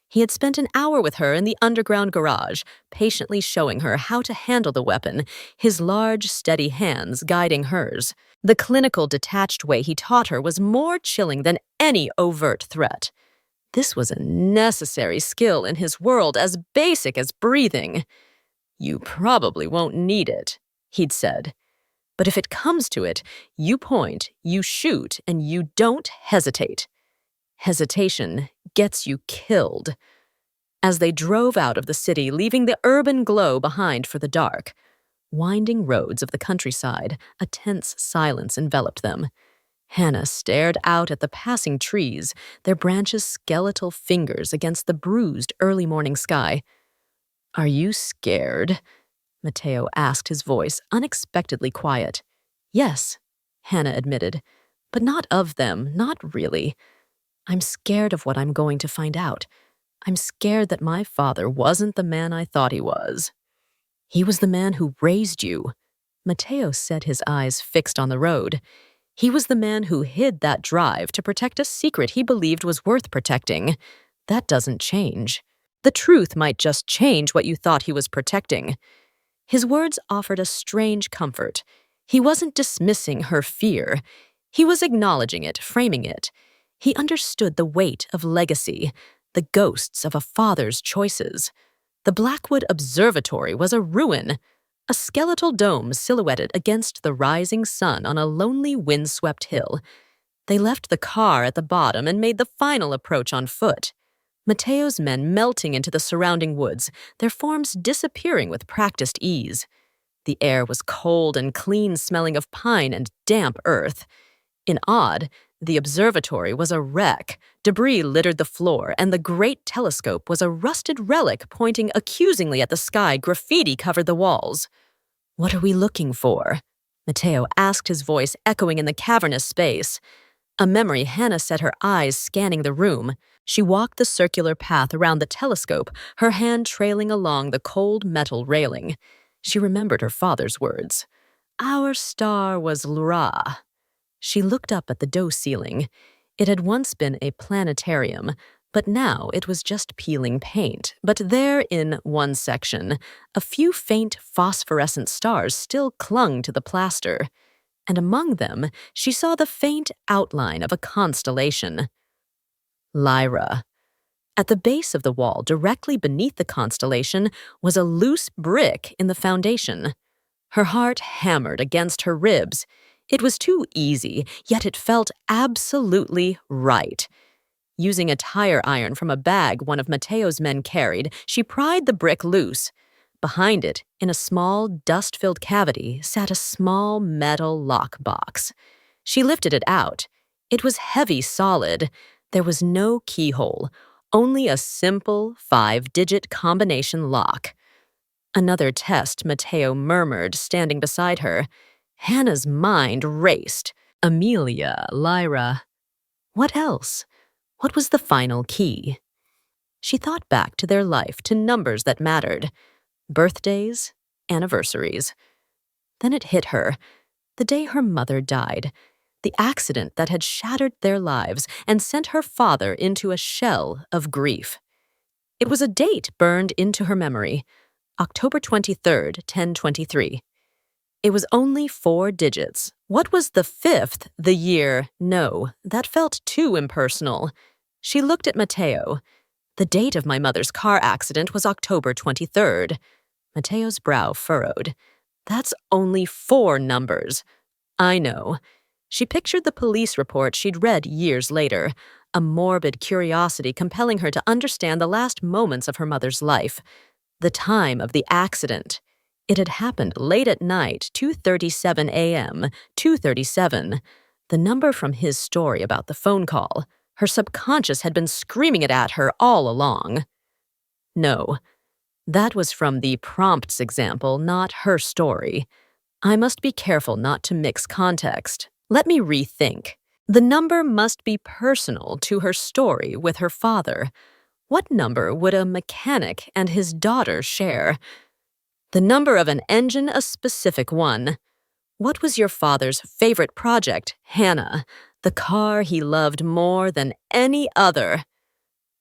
He had spent an hour with her in the underground garage, patiently showing her how to handle the weapon, his large, steady hands guiding hers. The clinical, detached way he taught her was more chilling than any overt threat. This was a necessary skill in his world, as basic as breathing. "You probably won't need it," he'd said. But if it comes to it, you point, you shoot, and you don't hesitate. Hesitation gets you killed. As they drove out of the city, leaving the urban glow behind for the dark, winding roads of the countryside, a tense silence enveloped them. Hannah stared out at the passing trees, their branches skeletal fingers against the bruised early morning sky. "Are you scared?" Matteo asked, his voice unexpectedly quiet. "Yes," Hannah admitted, "but not of them, not really. I'm scared of what I'm going to find out. I'm scared that my father wasn't the man I thought he was." "He was the man who raised you." Matteo said, his eyes fixed on the road. "He was the man who hid that drive to protect a secret he believed was worth protecting. That doesn't change. The truth might just change what you thought he was protecting." His words offered a strange comfort. He wasn't dismissing her fear. He was acknowledging it, framing it. He understood the weight of legacy, the ghosts of a father's choices. The Blackwood Observatory was a ruin, a skeletal dome silhouetted against the rising sun on a lonely windswept hill. They left the car at the bottom and made the final approach on foot. Matteo's men melting into the surrounding woods, their forms disappearing with practiced ease. The air was cold and clean, smelling of pine and damp earth. In Odd, the observatory was a wreck. Debris littered the floor, and the great telescope was a rusted relic pointing accusingly at the sky. Graffiti covered the walls. "What are we looking for?" Matteo asked, his voice echoing in the cavernous space. A memory, Hannah set her eyes scanning the room. She walked the circular path around the telescope, her hand trailing along the cold metal railing. She remembered her father's words. "Our star was Lra." She looked up at the dough ceiling. It had once been a planetarium, but now it was just peeling paint. But there, in one section, a few faint phosphorescent stars still clung to the plaster. And among them, she saw the faint outline of a constellation. Lyra. At the base of the wall, directly beneath the constellation, was a loose brick in the foundation. Her heart hammered against her ribs. It was too easy, yet it felt absolutely right. Using a tire iron from a bag one of Matteo's men carried, she pried the brick loose. Behind it, in a small, dust-filled cavity, sat a small metal lockbox. She lifted it out. It was heavy, solid. There was no keyhole, only a simple 5-digit combination lock. "Another test," Matteo murmured, standing beside her. Hannah's mind raced. Amelia, Lyra. What else? What was the final key? She thought back to their life, to numbers that mattered. Birthdays, anniversaries. Then it hit her. The day her mother died. The accident that had shattered their lives and sent her father into a shell of grief. It was a date burned into her memory. October 23rd, 1023. It was only 4 digits. What was the 5th, the year? No, that felt too impersonal. She looked at Matteo. "The date of my mother's car accident was October 23rd. Matteo's brow furrowed. "That's only 4 numbers." "I know." She pictured the police report she'd read years later, a morbid curiosity compelling her to understand the last moments of her mother's life. The time of the accident. It had happened late at night, 2:37 a.m., 2:37. The number from his story about the phone call. Her subconscious had been screaming it at her all along. No, that was from the prompts example, not her story. I must be careful not to mix context. Let me rethink. The number must be personal to her story with her father. What number would a mechanic and his daughter share? The number of an engine, a specific one. What was your father's favorite project, Hannah? The car he loved more than any other.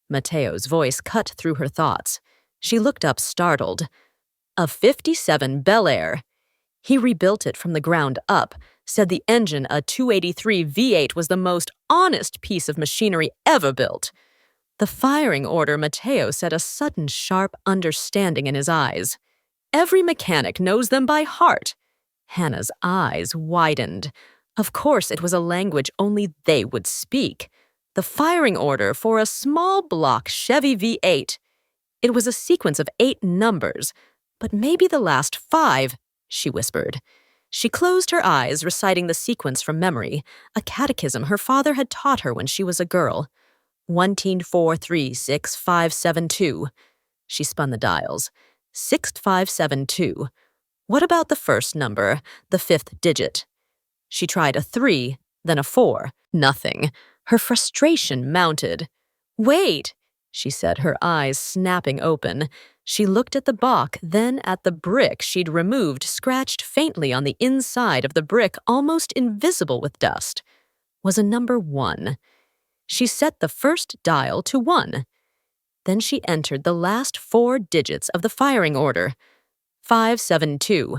Matteo's voice cut through her thoughts. She looked up, startled. A 57 Bel Air. He rebuilt it from the ground up, said the engine, a 283 V8, was the most honest piece of machinery ever built. The firing order, Matteo said, a sudden sharp understanding in his eyes. Every mechanic knows them by heart. Hannah's eyes widened. Of course, it was a language only they would speak. The firing order for a small block Chevy V8. It was a sequence of 8 numbers, but maybe the last 5, she whispered. She closed her eyes, reciting the sequence from memory, a catechism her father had taught her when she was a girl. 1-4-3-6-5-7-2. She spun the dials. 6572. What about the first number, the 5th digit? She tried a 3, then a 4. Nothing. Her frustration mounted. Wait, she said, her eyes snapping open. She looked at the box, then at the brick she'd removed, scratched faintly on the inside of the brick, almost invisible with dust. Was a number 1. She set the first dial to 1. Then she entered the last 4 digits of the firing order. 572.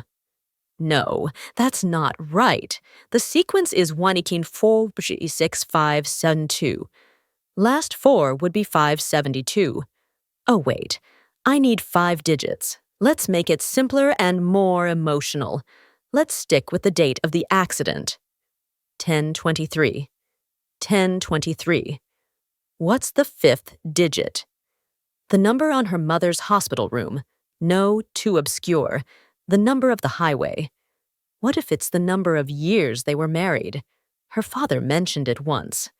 No, that's not right. The sequence is 1-4-6-5-7-2. Last 4 would be 572. Oh, wait. I need 5 digits. Let's make it simpler and more emotional. Let's stick with the date of the accident. 10/23. 10/23. What's the 5th digit? The number on her mother's hospital room. No, too obscure. The number of the highway. What if it's the number of years they were married? Her father mentioned it once.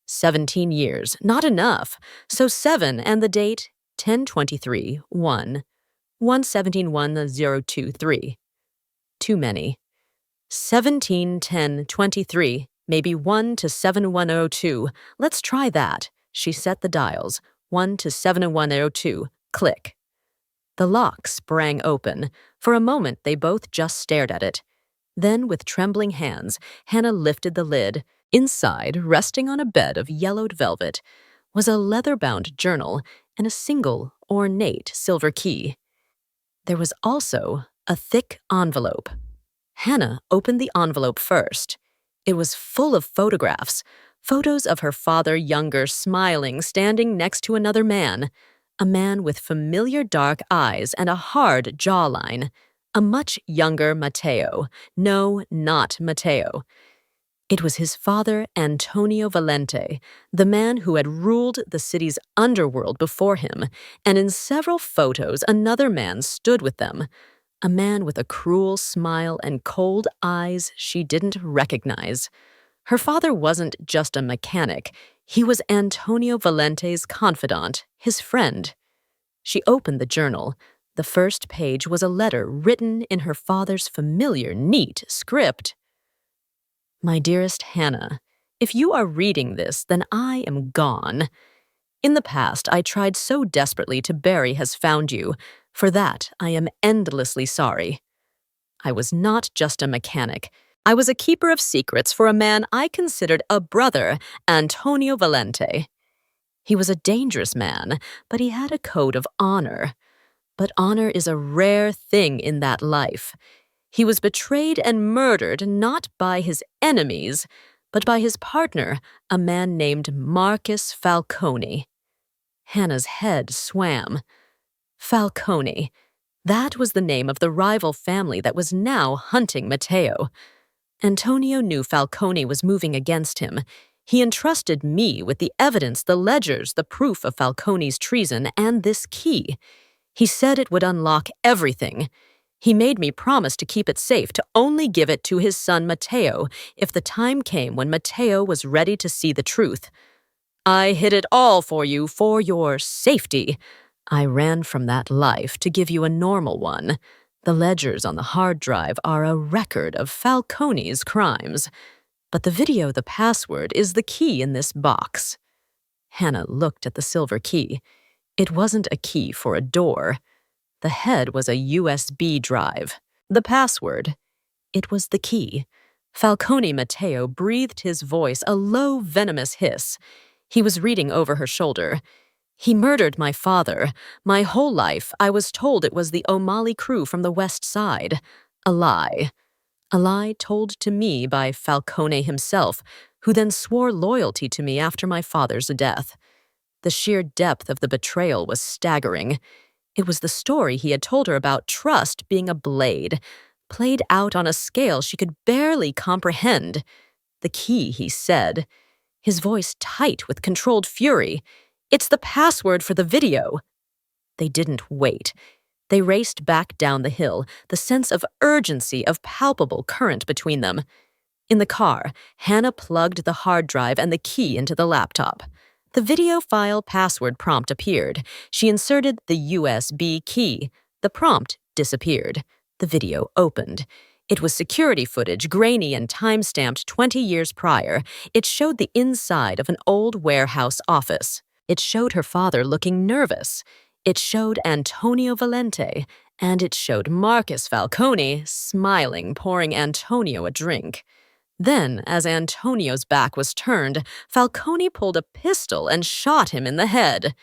17 years. Not enough. So 7 and the date, 10/23-1. 1/17-1023. Too many. 17-10-23, maybe 1-7-1-02. Let's try that. She set the dials. 1-7-1-02. Click. The lock sprang open. For a moment, they both just stared at it. Then, with trembling hands, Hannah lifted the lid. Inside, resting on a bed of yellowed velvet, was a leather-bound journal and a single, ornate silver key. There was also a thick envelope. Hannah opened the envelope first. It was full of photographs, photos of her father younger, smiling, standing next to another man, a man with familiar dark eyes and a hard jawline, a much younger Matteo. No, not Matteo. It was his father, Antonio Valente, the man who had ruled the city's underworld before him, and in several photos another man stood with them, a man with a cruel smile and cold eyes she didn't recognize. Her father wasn't just a mechanic, he was Antonio Valente's confidant, his friend. She opened the journal. The first page was a letter written in her father's familiar, neat script. My dearest Hannah, if you are reading this, then I am gone. In the past, I tried so desperately to bury has found you. For that, I am endlessly sorry. I was not just a mechanic. I was a keeper of secrets for a man I considered a brother, Antonio Valente. He was a dangerous man, but he had a code of honor. But honor is a rare thing in that life. He was betrayed and murdered not by his enemies, but by his partner, a man named Marcus Falcone. Hannah's head swam. Falcone. That was the name of the rival family that was now hunting Matteo. Antonio knew Falcone was moving against him. He entrusted me with the evidence, the ledgers, the proof of Falcone's treason, and this key. He said it would unlock everything. He made me promise to keep it safe, to only give it to his son Matteo if the time came when Matteo was ready to see the truth. I hid it all for you, for your safety. I ran from that life to give you a normal one. The ledgers on the hard drive are a record of Falcone's crimes. But the video, the password, is the key in this box. Hannah looked at the silver key. It wasn't a key for a door. The head was a USB drive. The password. It was the key. Falcone Matteo breathed his voice, a low, venomous hiss. He was reading over her shoulder. He murdered my father. My whole life, I was told it was the O'Malley crew from the West Side. A lie. A lie told to me by Falcone himself, who then swore loyalty to me after my father's death. The sheer depth of the betrayal was staggering. It was the story he had told her about trust being a blade. played out on a scale she could barely comprehend. "The key," he said, his voice tight with controlled fury. "It's the password for the video." They didn't wait. They raced back down the hill, the sense of urgency of palpable current between them. In the car, Hannah plugged the hard drive and the key into the laptop. The video file password prompt appeared. She inserted the USB key. The prompt disappeared. The video opened. It was security footage, grainy and time-stamped 20 years prior. It showed the inside of an old warehouse office. It showed her father looking nervous. It showed Antonio Valente, and it showed Marcus Falcone smiling, pouring Antonio a drink. Then, as Antonio's back was turned, Falcone pulled a pistol and shot him in the head.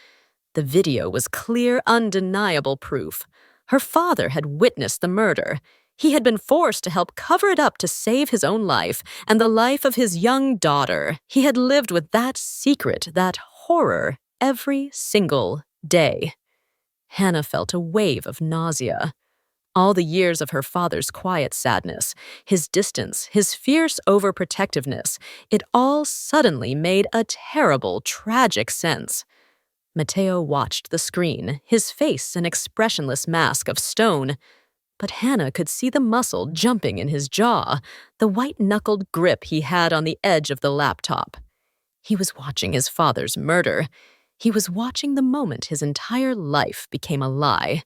The video was clear, undeniable proof. Her father had witnessed the murder. He had been forced to help cover it up to save his own life and the life of his young daughter. He had lived with that secret, that horror, every single day. Hannah felt a wave of nausea. All the years of her father's quiet sadness, his distance, his fierce overprotectiveness, it all suddenly made a terrible, tragic sense. Matteo watched the screen, his face an expressionless mask of stone. But Hannah could see the muscle jumping in his jaw, the white-knuckled grip he had on the edge of the laptop. He was watching his father's murder. He was watching the moment his entire life became a lie.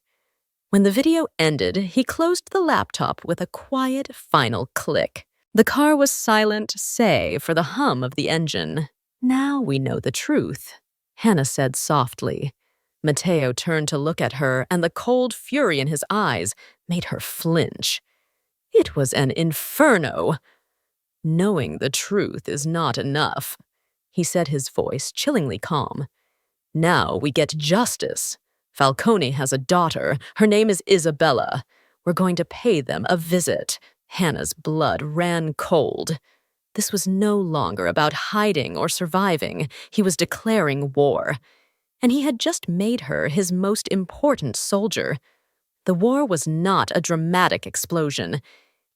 When the video ended, he closed the laptop with a quiet final click. The car was silent, save for the hum of the engine. "Now we know the truth," Hannah said softly. Matteo turned to look at her, and the cold fury in his eyes made her flinch. It was an inferno. "Knowing the truth is not enough," he said, his voice chillingly calm. "Now we get justice. Falcone has a daughter. Her name is Isabella. We're going to pay them a visit." Hannah's blood ran cold. This was no longer about hiding or surviving. He was declaring war. And he had just made her his most important soldier. The war was not a dramatic explosion.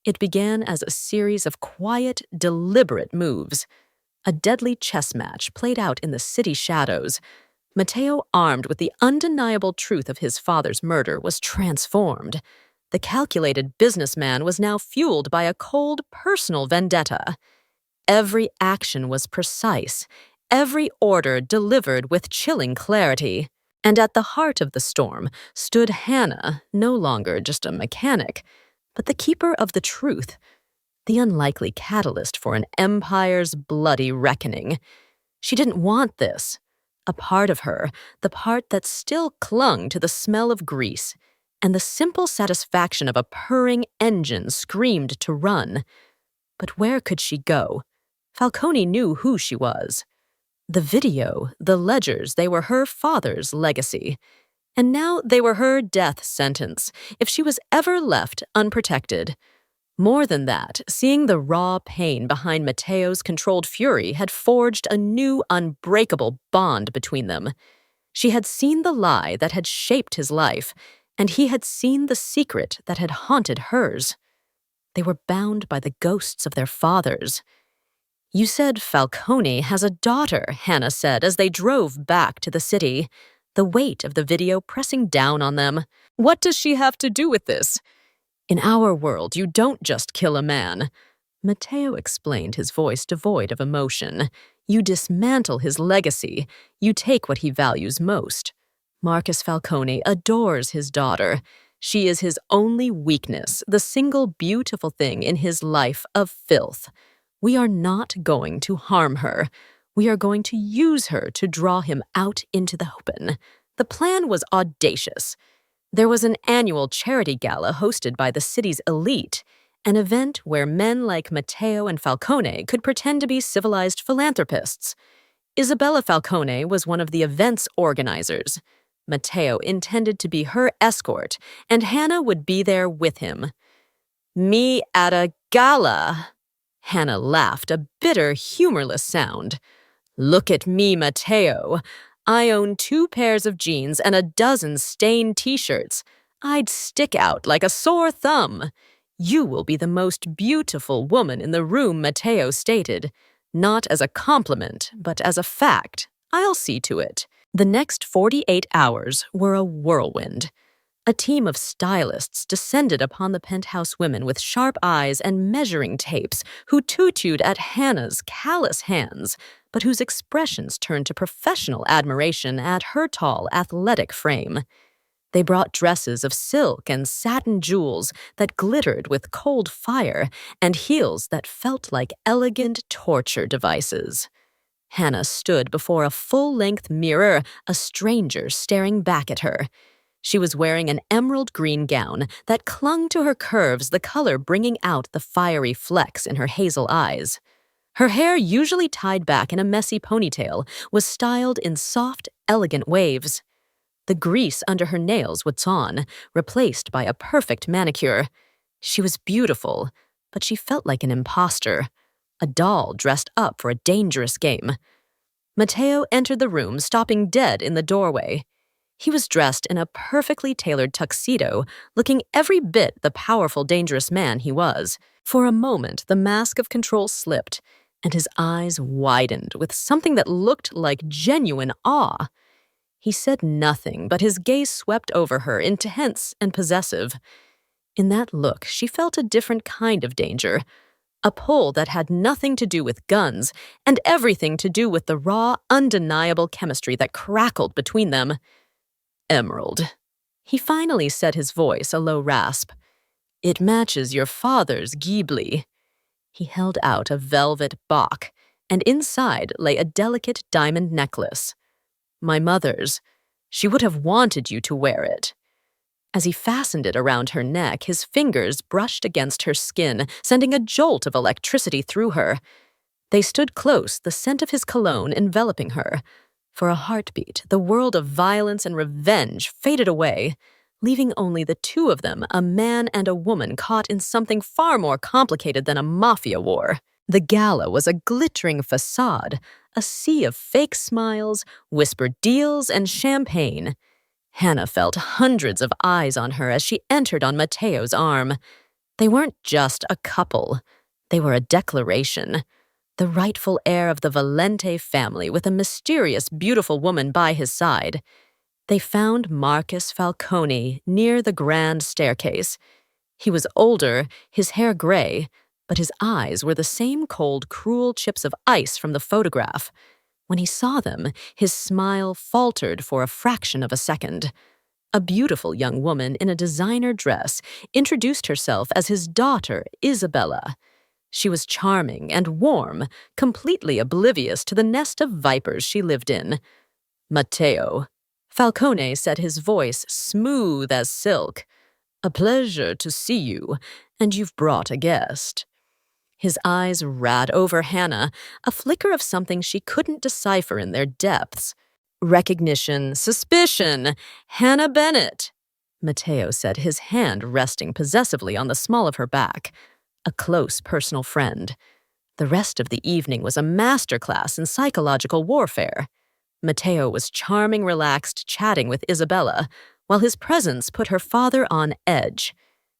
It began as a series of quiet, deliberate moves. A deadly chess match played out in the city shadows. Matteo, armed with the undeniable truth of his father's murder, was transformed. The calculated businessman was now fueled by a cold, personal vendetta. Every action was precise, every order delivered with chilling clarity. And at the heart of the storm stood Hannah, no longer just a mechanic, but the keeper of the truth, the unlikely catalyst for an empire's bloody reckoning. She didn't want this. A part of her, the part that still clung to the smell of grease, and the simple satisfaction of a purring engine screamed to run. But where could she go? Falcone knew who she was. The video, the ledgers, they were her father's legacy. And now they were her death sentence, if she was ever left unprotected. More than that, seeing the raw pain behind Matteo's controlled fury had forged a new, unbreakable bond between them. She had seen the lie that had shaped his life, and he had seen the secret that had haunted hers. They were bound by the ghosts of their fathers. "You said Falcone has a daughter," Hannah said as they drove back to the city, the weight of the video pressing down on them. "What does she have to do with this?" "In our world, you don't just kill a man," Matteo explained, his voice devoid of emotion. "You dismantle his legacy. You take what he values most. Marcus Falcone adores his daughter. She is his only weakness, the single beautiful thing in his life of filth. We are not going to harm her. We are going to use her to draw him out into the open." The plan was audacious. There was an annual charity gala hosted by the city's elite, an event where men like Matteo and Falcone could pretend to be civilized philanthropists. Isabella Falcone was one of the event's organizers. Matteo intended to be her escort, and Hannah would be there with him. "Me at a gala?" Hannah laughed, a bitter, humorless sound. "Look at me, Matteo. I own 2 pairs of jeans and a dozen stained t-shirts. I'd stick out like a sore thumb. You will be the most beautiful woman in the room, Matteo stated. Not as a compliment, but as a fact. I'll see to it. The next 48 hours were a whirlwind. A team of stylists descended upon the penthouse women with sharp eyes and measuring tapes who tutued at Hannah's callous hands, but whose expressions turned to professional admiration at her tall, athletic frame. They brought dresses of silk and satin jewels that glittered with cold fire and heels that felt like elegant torture devices. Hannah stood before a full-length mirror, a stranger staring back at her. She was wearing an emerald green gown that clung to her curves, the color bringing out the fiery flecks in her hazel eyes. Her hair, usually tied back in a messy ponytail, was styled in soft, elegant waves. The grease under her nails was on, replaced by a perfect manicure. She was beautiful, but she felt like an imposter, a doll dressed up for a dangerous game. Matteo entered the room, stopping dead in the doorway. He was dressed in a perfectly tailored tuxedo, looking every bit the powerful, dangerous man he was. For a moment, the mask of control slipped, and his eyes widened with something that looked like genuine awe. He said nothing, but his gaze swept over her, intense and possessive. In that look, she felt a different kind of danger, a pull that had nothing to do with guns and everything to do with the raw, undeniable chemistry that crackled between them. Emerald. He finally said, his voice a low rasp. It matches your father's Ghibli. He held out a velvet box, and inside lay a delicate diamond necklace. My mother's. She would have wanted you to wear it. As he fastened it around her neck, his fingers brushed against her skin, sending a jolt of electricity through her. They stood close, the scent of his cologne enveloping her. For a heartbeat, the world of violence and revenge faded away, leaving only the two of them, a man and a woman caught in something far more complicated than a mafia war. The gala was a glittering facade, a sea of fake smiles, whispered deals, and champagne. Hannah felt hundreds of eyes on her as she entered on Matteo's arm. They weren't just a couple. They were a declaration. The rightful heir of the Valente family with a mysterious, beautiful woman by his side. They found Marcus Falcone near the grand staircase. He was older, his hair gray, but his eyes were the same cold, cruel chips of ice from the photograph. When he saw them, his smile faltered for a fraction of a second. A beautiful young woman in a designer dress introduced herself as his daughter, Isabella. She was charming and warm, completely oblivious to the nest of vipers she lived in. Matteo. Falcone said, his voice smooth as silk. A pleasure to see you, and you've brought a guest. His eyes ran over Hannah, a flicker of something she couldn't decipher in their depths. Recognition, suspicion, Hannah Bennett. Matteo said, his hand resting possessively on the small of her back. A close personal friend. The rest of the evening was a masterclass in psychological warfare. Matteo was charming, relaxed, chatting with Isabella, while his presence put her father on edge.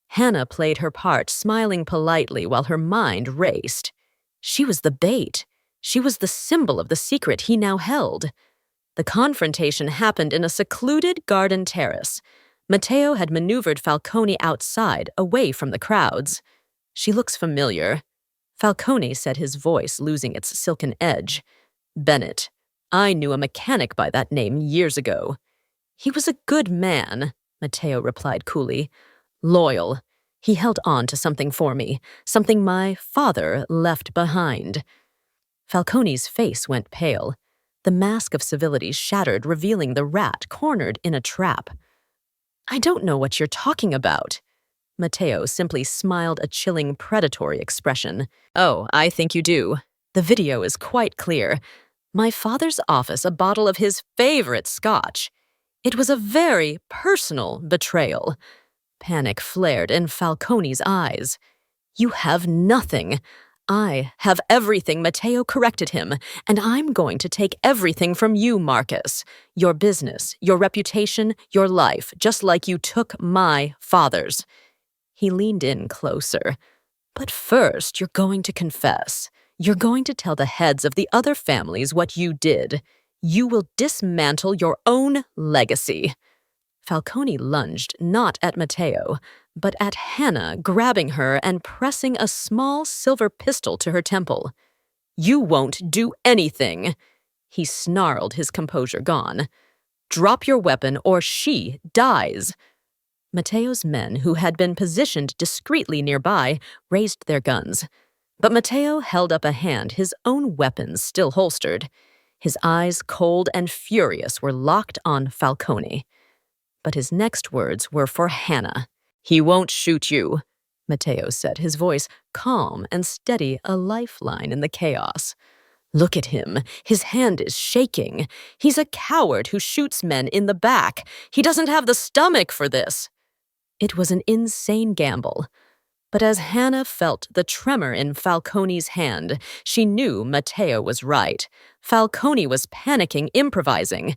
Hannah played her part, smiling politely while her mind raced. She was the bait. She was the symbol of the secret he now held. The confrontation happened in a secluded garden terrace. Matteo had maneuvered Falcone outside, away from the crowds. She looks familiar. Falcone said, his voice losing its silken edge. Bennett. I knew a mechanic by that name years ago. He was a good man, Matteo replied coolly. Loyal. He held on to something for me, something my father left behind. Falcone's face went pale. The mask of civility shattered, revealing the rat cornered in a trap. I don't know what you're talking about. Matteo simply smiled a chilling, predatory expression. Oh, I think you do. The video is quite clear. My father's office a bottle of his favorite scotch. It was a very personal betrayal. Panic flared in Falcone's eyes. You have nothing. I have everything, Matteo corrected him, and I'm going to take everything from you, Marcus. Your business, your reputation, your life, just like you took my father's. He leaned in closer. But first, you're going to confess. You're going to tell the heads of the other families what you did. You will dismantle your own legacy. Falcone lunged not at Matteo, but at Hannah, grabbing her and pressing a small silver pistol to her temple. You won't do anything. He snarled, his composure gone. Drop your weapon or she dies. Matteo's men, who had been positioned discreetly nearby, raised their guns. But Matteo held up a hand, his own weapons still holstered. His eyes, cold and furious, were locked on Falcone. But his next words were for Hannah. He won't shoot you, Matteo said, his voice calm and steady, a lifeline in the chaos. Look at him. His hand is shaking. He's a coward who shoots men in the back. He doesn't have the stomach for this. It was an insane gamble. But as Hannah felt the tremor in Falcone's hand, she knew Matteo was right. Falcone was panicking, improvising.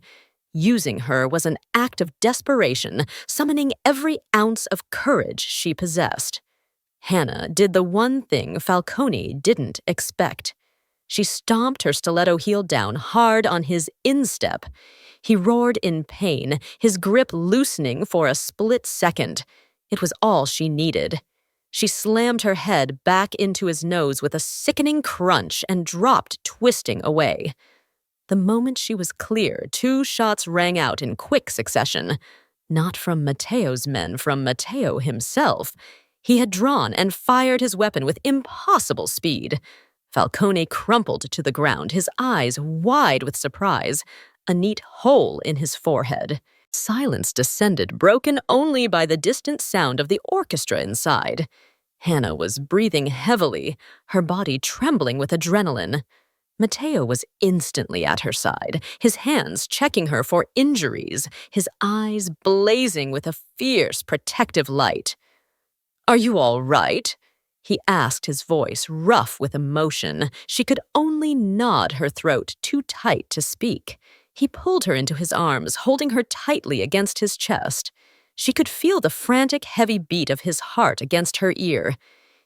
Using her was an act of desperation, summoning every ounce of courage she possessed. Hannah did the one thing Falcone didn't expect. She stomped her stiletto heel down hard on his instep. He roared in pain, his grip loosening for a split second. It was all she needed. She slammed her head back into his nose with a sickening crunch and dropped, twisting away. The moment she was clear, 2 shots rang out in quick succession. Not from Matteo's men, from Matteo himself. He had drawn and fired his weapon with impossible speed. Falcone crumpled to the ground, his eyes wide with surprise, a neat hole in his forehead. Silence descended, broken only by the distant sound of the orchestra inside. Hannah was breathing heavily, her body trembling with adrenaline. Matteo was instantly at her side, his hands checking her for injuries, his eyes blazing with a fierce, protective light. "Are you all right?" he asked, his voice rough with emotion. She could only nod, her throat too tight to speak. He pulled her into his arms, holding her tightly against his chest. She could feel the frantic, heavy beat of his heart against her ear.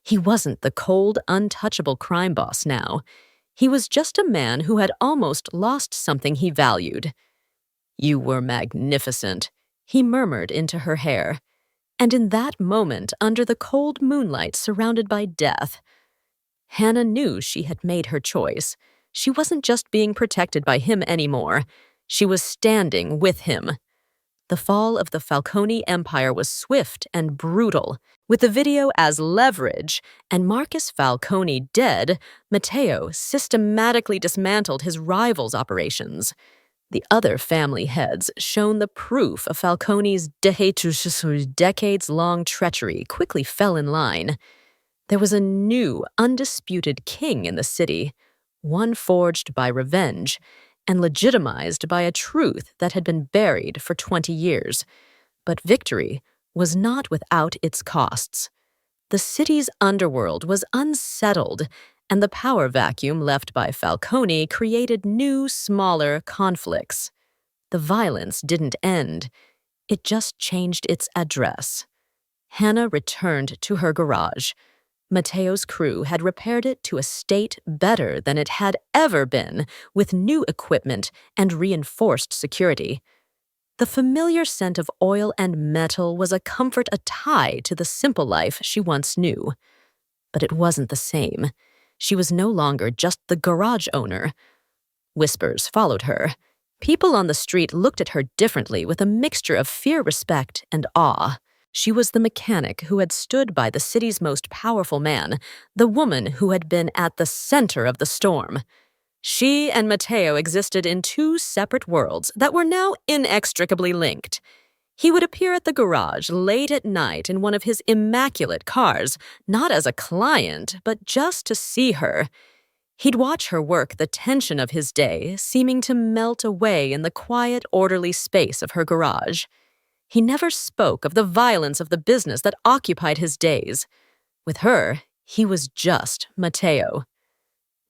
He wasn't the cold, untouchable crime boss now. He was just a man who had almost lost something he valued. "You were magnificent," he murmured into her hair. And in that moment, under the cold moonlight surrounded by death, Hannah knew she had made her choice. She wasn't just being protected by him anymore. She was standing with him. The fall of the Falcone Empire was swift and brutal. With the video as leverage and Marcus Falcone dead, Matteo systematically dismantled his rival's operations. The other family heads, shown the proof of Falcone's decades-long treachery, quickly fell in line. There was a new, undisputed king in the city, one forged by revenge and legitimized by a truth that had been buried for 20 years. But victory was not without its costs. The city's underworld was unsettled, and the power vacuum left by Falcone created new, smaller conflicts. The violence didn't end. It just changed its address. Hannah returned to her garage. Matteo's crew had repaired it to a state better than it had ever been, with new equipment and reinforced security. The familiar scent of oil and metal was a comfort, a tie to the simple life she once knew. But it wasn't the same. She was no longer just the garage owner. Whispers followed her. People on the street looked at her differently, with a mixture of fear, respect, and awe. She was the mechanic who had stood by the city's most powerful man, the woman who had been at the center of the storm. She and Matteo existed in 2 separate worlds that were now inextricably linked. He would appear at the garage late at night in one of his immaculate cars, not as a client, but just to see her. He'd watch her work, the tension of his day seeming to melt away in the quiet, orderly space of her garage. He never spoke of the violence of the business that occupied his days. With her, he was just Matteo.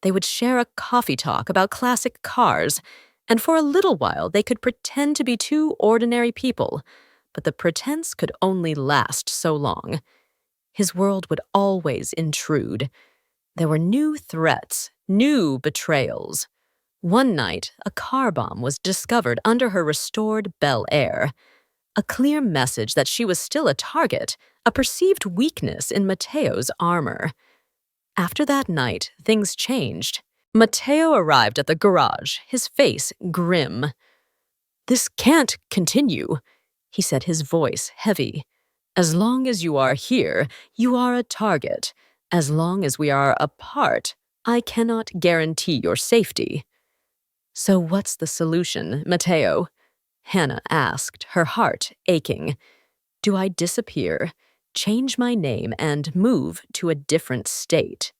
They would share a coffee talk about classic cars, and for a little while they could pretend to be 2 ordinary people, but the pretense could only last so long. His world would always intrude. There were new threats, new betrayals. One night, a car bomb was discovered under her restored Bel Air. A clear message that she was still a target, a perceived weakness in Mateo's armor. After that night, things changed. Mateo arrived at the garage, his face grim. "This can't continue," he said, his voice heavy. "As long as you are here, you are a target. As long as we are apart, I cannot guarantee your safety." "So what's the solution, Mateo?" Hannah asked, her heart aching. "Do I disappear, change my name, and move to a different state?"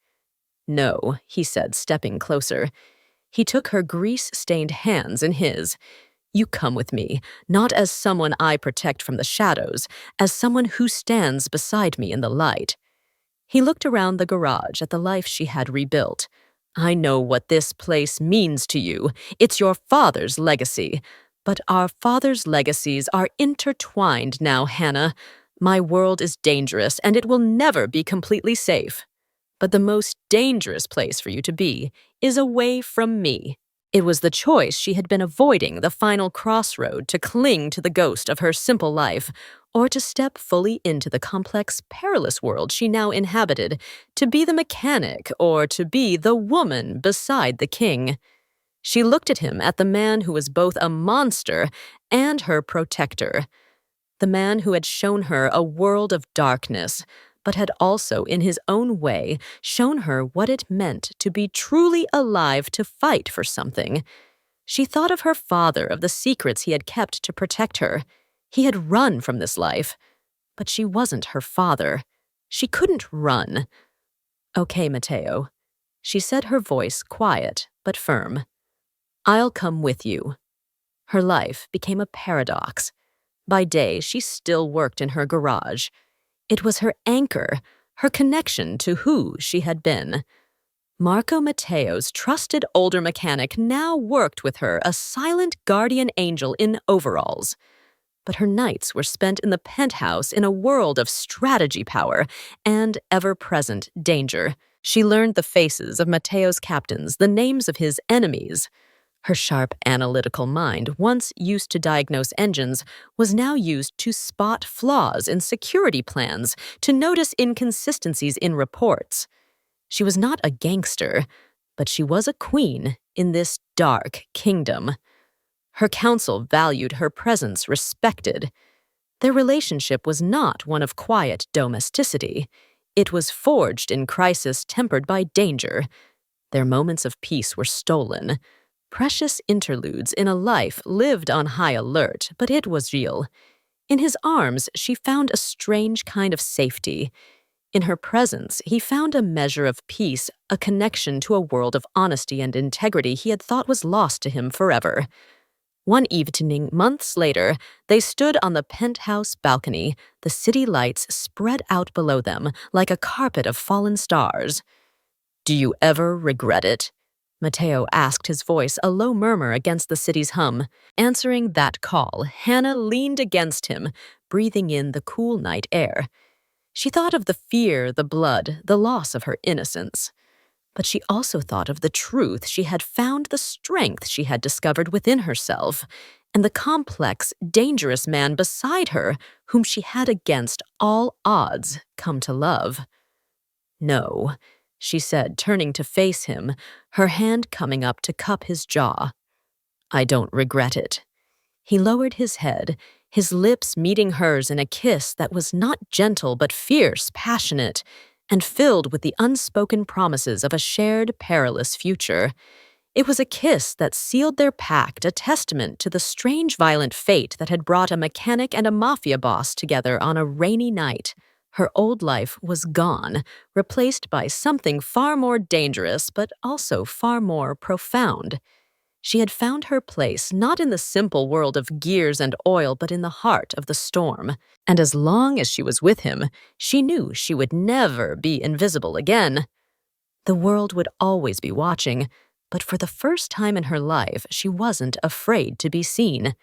"No," he said, stepping closer. He took her grease-stained hands in his. "You come with me, not as someone I protect from the shadows, as someone who stands beside me in the light." He looked around the garage at the life she had rebuilt. "I know what this place means to you. It's your father's legacy. But our father's legacies are intertwined now, Hannah. My world is dangerous, and it will never be completely safe. But the most dangerous place for you to be is away from me." It was the choice she had been avoiding, the final crossroad, to cling to the ghost of her simple life, or to step fully into the complex, perilous world she now inhabited, to be the mechanic or to be the woman beside the king. She looked at him, at the man who was both a monster and her protector, the man who had shown her a world of darkness, but had also, in his own way, shown her what it meant to be truly alive, to fight for something. She thought of her father, of the secrets he had kept to protect her. He had run from this life, but she wasn't her father. She couldn't run. "Okay, Mateo," she said, her voice quiet but firm. "I'll come with you." Her life became a paradox. By day, she still worked in her garage. It was her anchor, her connection to who she had been. Marco Mateo's trusted older mechanic now worked with her, a silent guardian angel in overalls. But her nights were spent in the penthouse in a world of strategy power and ever-present danger. She learned the faces of Mateo's captains, the names of his enemies. Her sharp analytical mind, once used to diagnose engines, was now used to spot flaws in security plans, to notice inconsistencies in reports. She was not a gangster, but she was a queen in this dark kingdom. Her council valued her presence, respected. Their relationship was not one of quiet domesticity. It was forged in crisis, tempered by danger. Their moments of peace were stolen. Precious interludes in a life lived on high alert, but it was real. In his arms, she found a strange kind of safety. In her presence, he found a measure of peace, a connection to a world of honesty and integrity he had thought was lost to him forever. One evening, months later, they stood on the penthouse balcony, the city lights spread out below them like a carpet of fallen stars. "Do you ever regret it?" Mateo asked, his voice a low murmur against the city's hum. Answering that call, Hannah leaned against him, breathing in the cool night air. She thought of the fear, the blood, the loss of her innocence. But she also thought of the truth she had found, the strength she had discovered within herself, and the complex, dangerous man beside her whom she had against all odds come to love. "No," she said, turning to face him, her hand coming up to cup his jaw. "I don't regret it." He lowered his head, his lips meeting hers in a kiss that was not gentle but fierce, passionate, and filled with the unspoken promises of a shared, perilous future. It was a kiss that sealed their pact, a testament to the strange, violent fate that had brought a mechanic and a mafia boss together on a rainy night. Her old life was gone, replaced by something far more dangerous, but also far more profound. She had found her place not in the simple world of gears and oil, but in the heart of the storm. And as long as she was with him, she knew she would never be invisible again. The world would always be watching, but for the first time in her life, she wasn't afraid to be seen.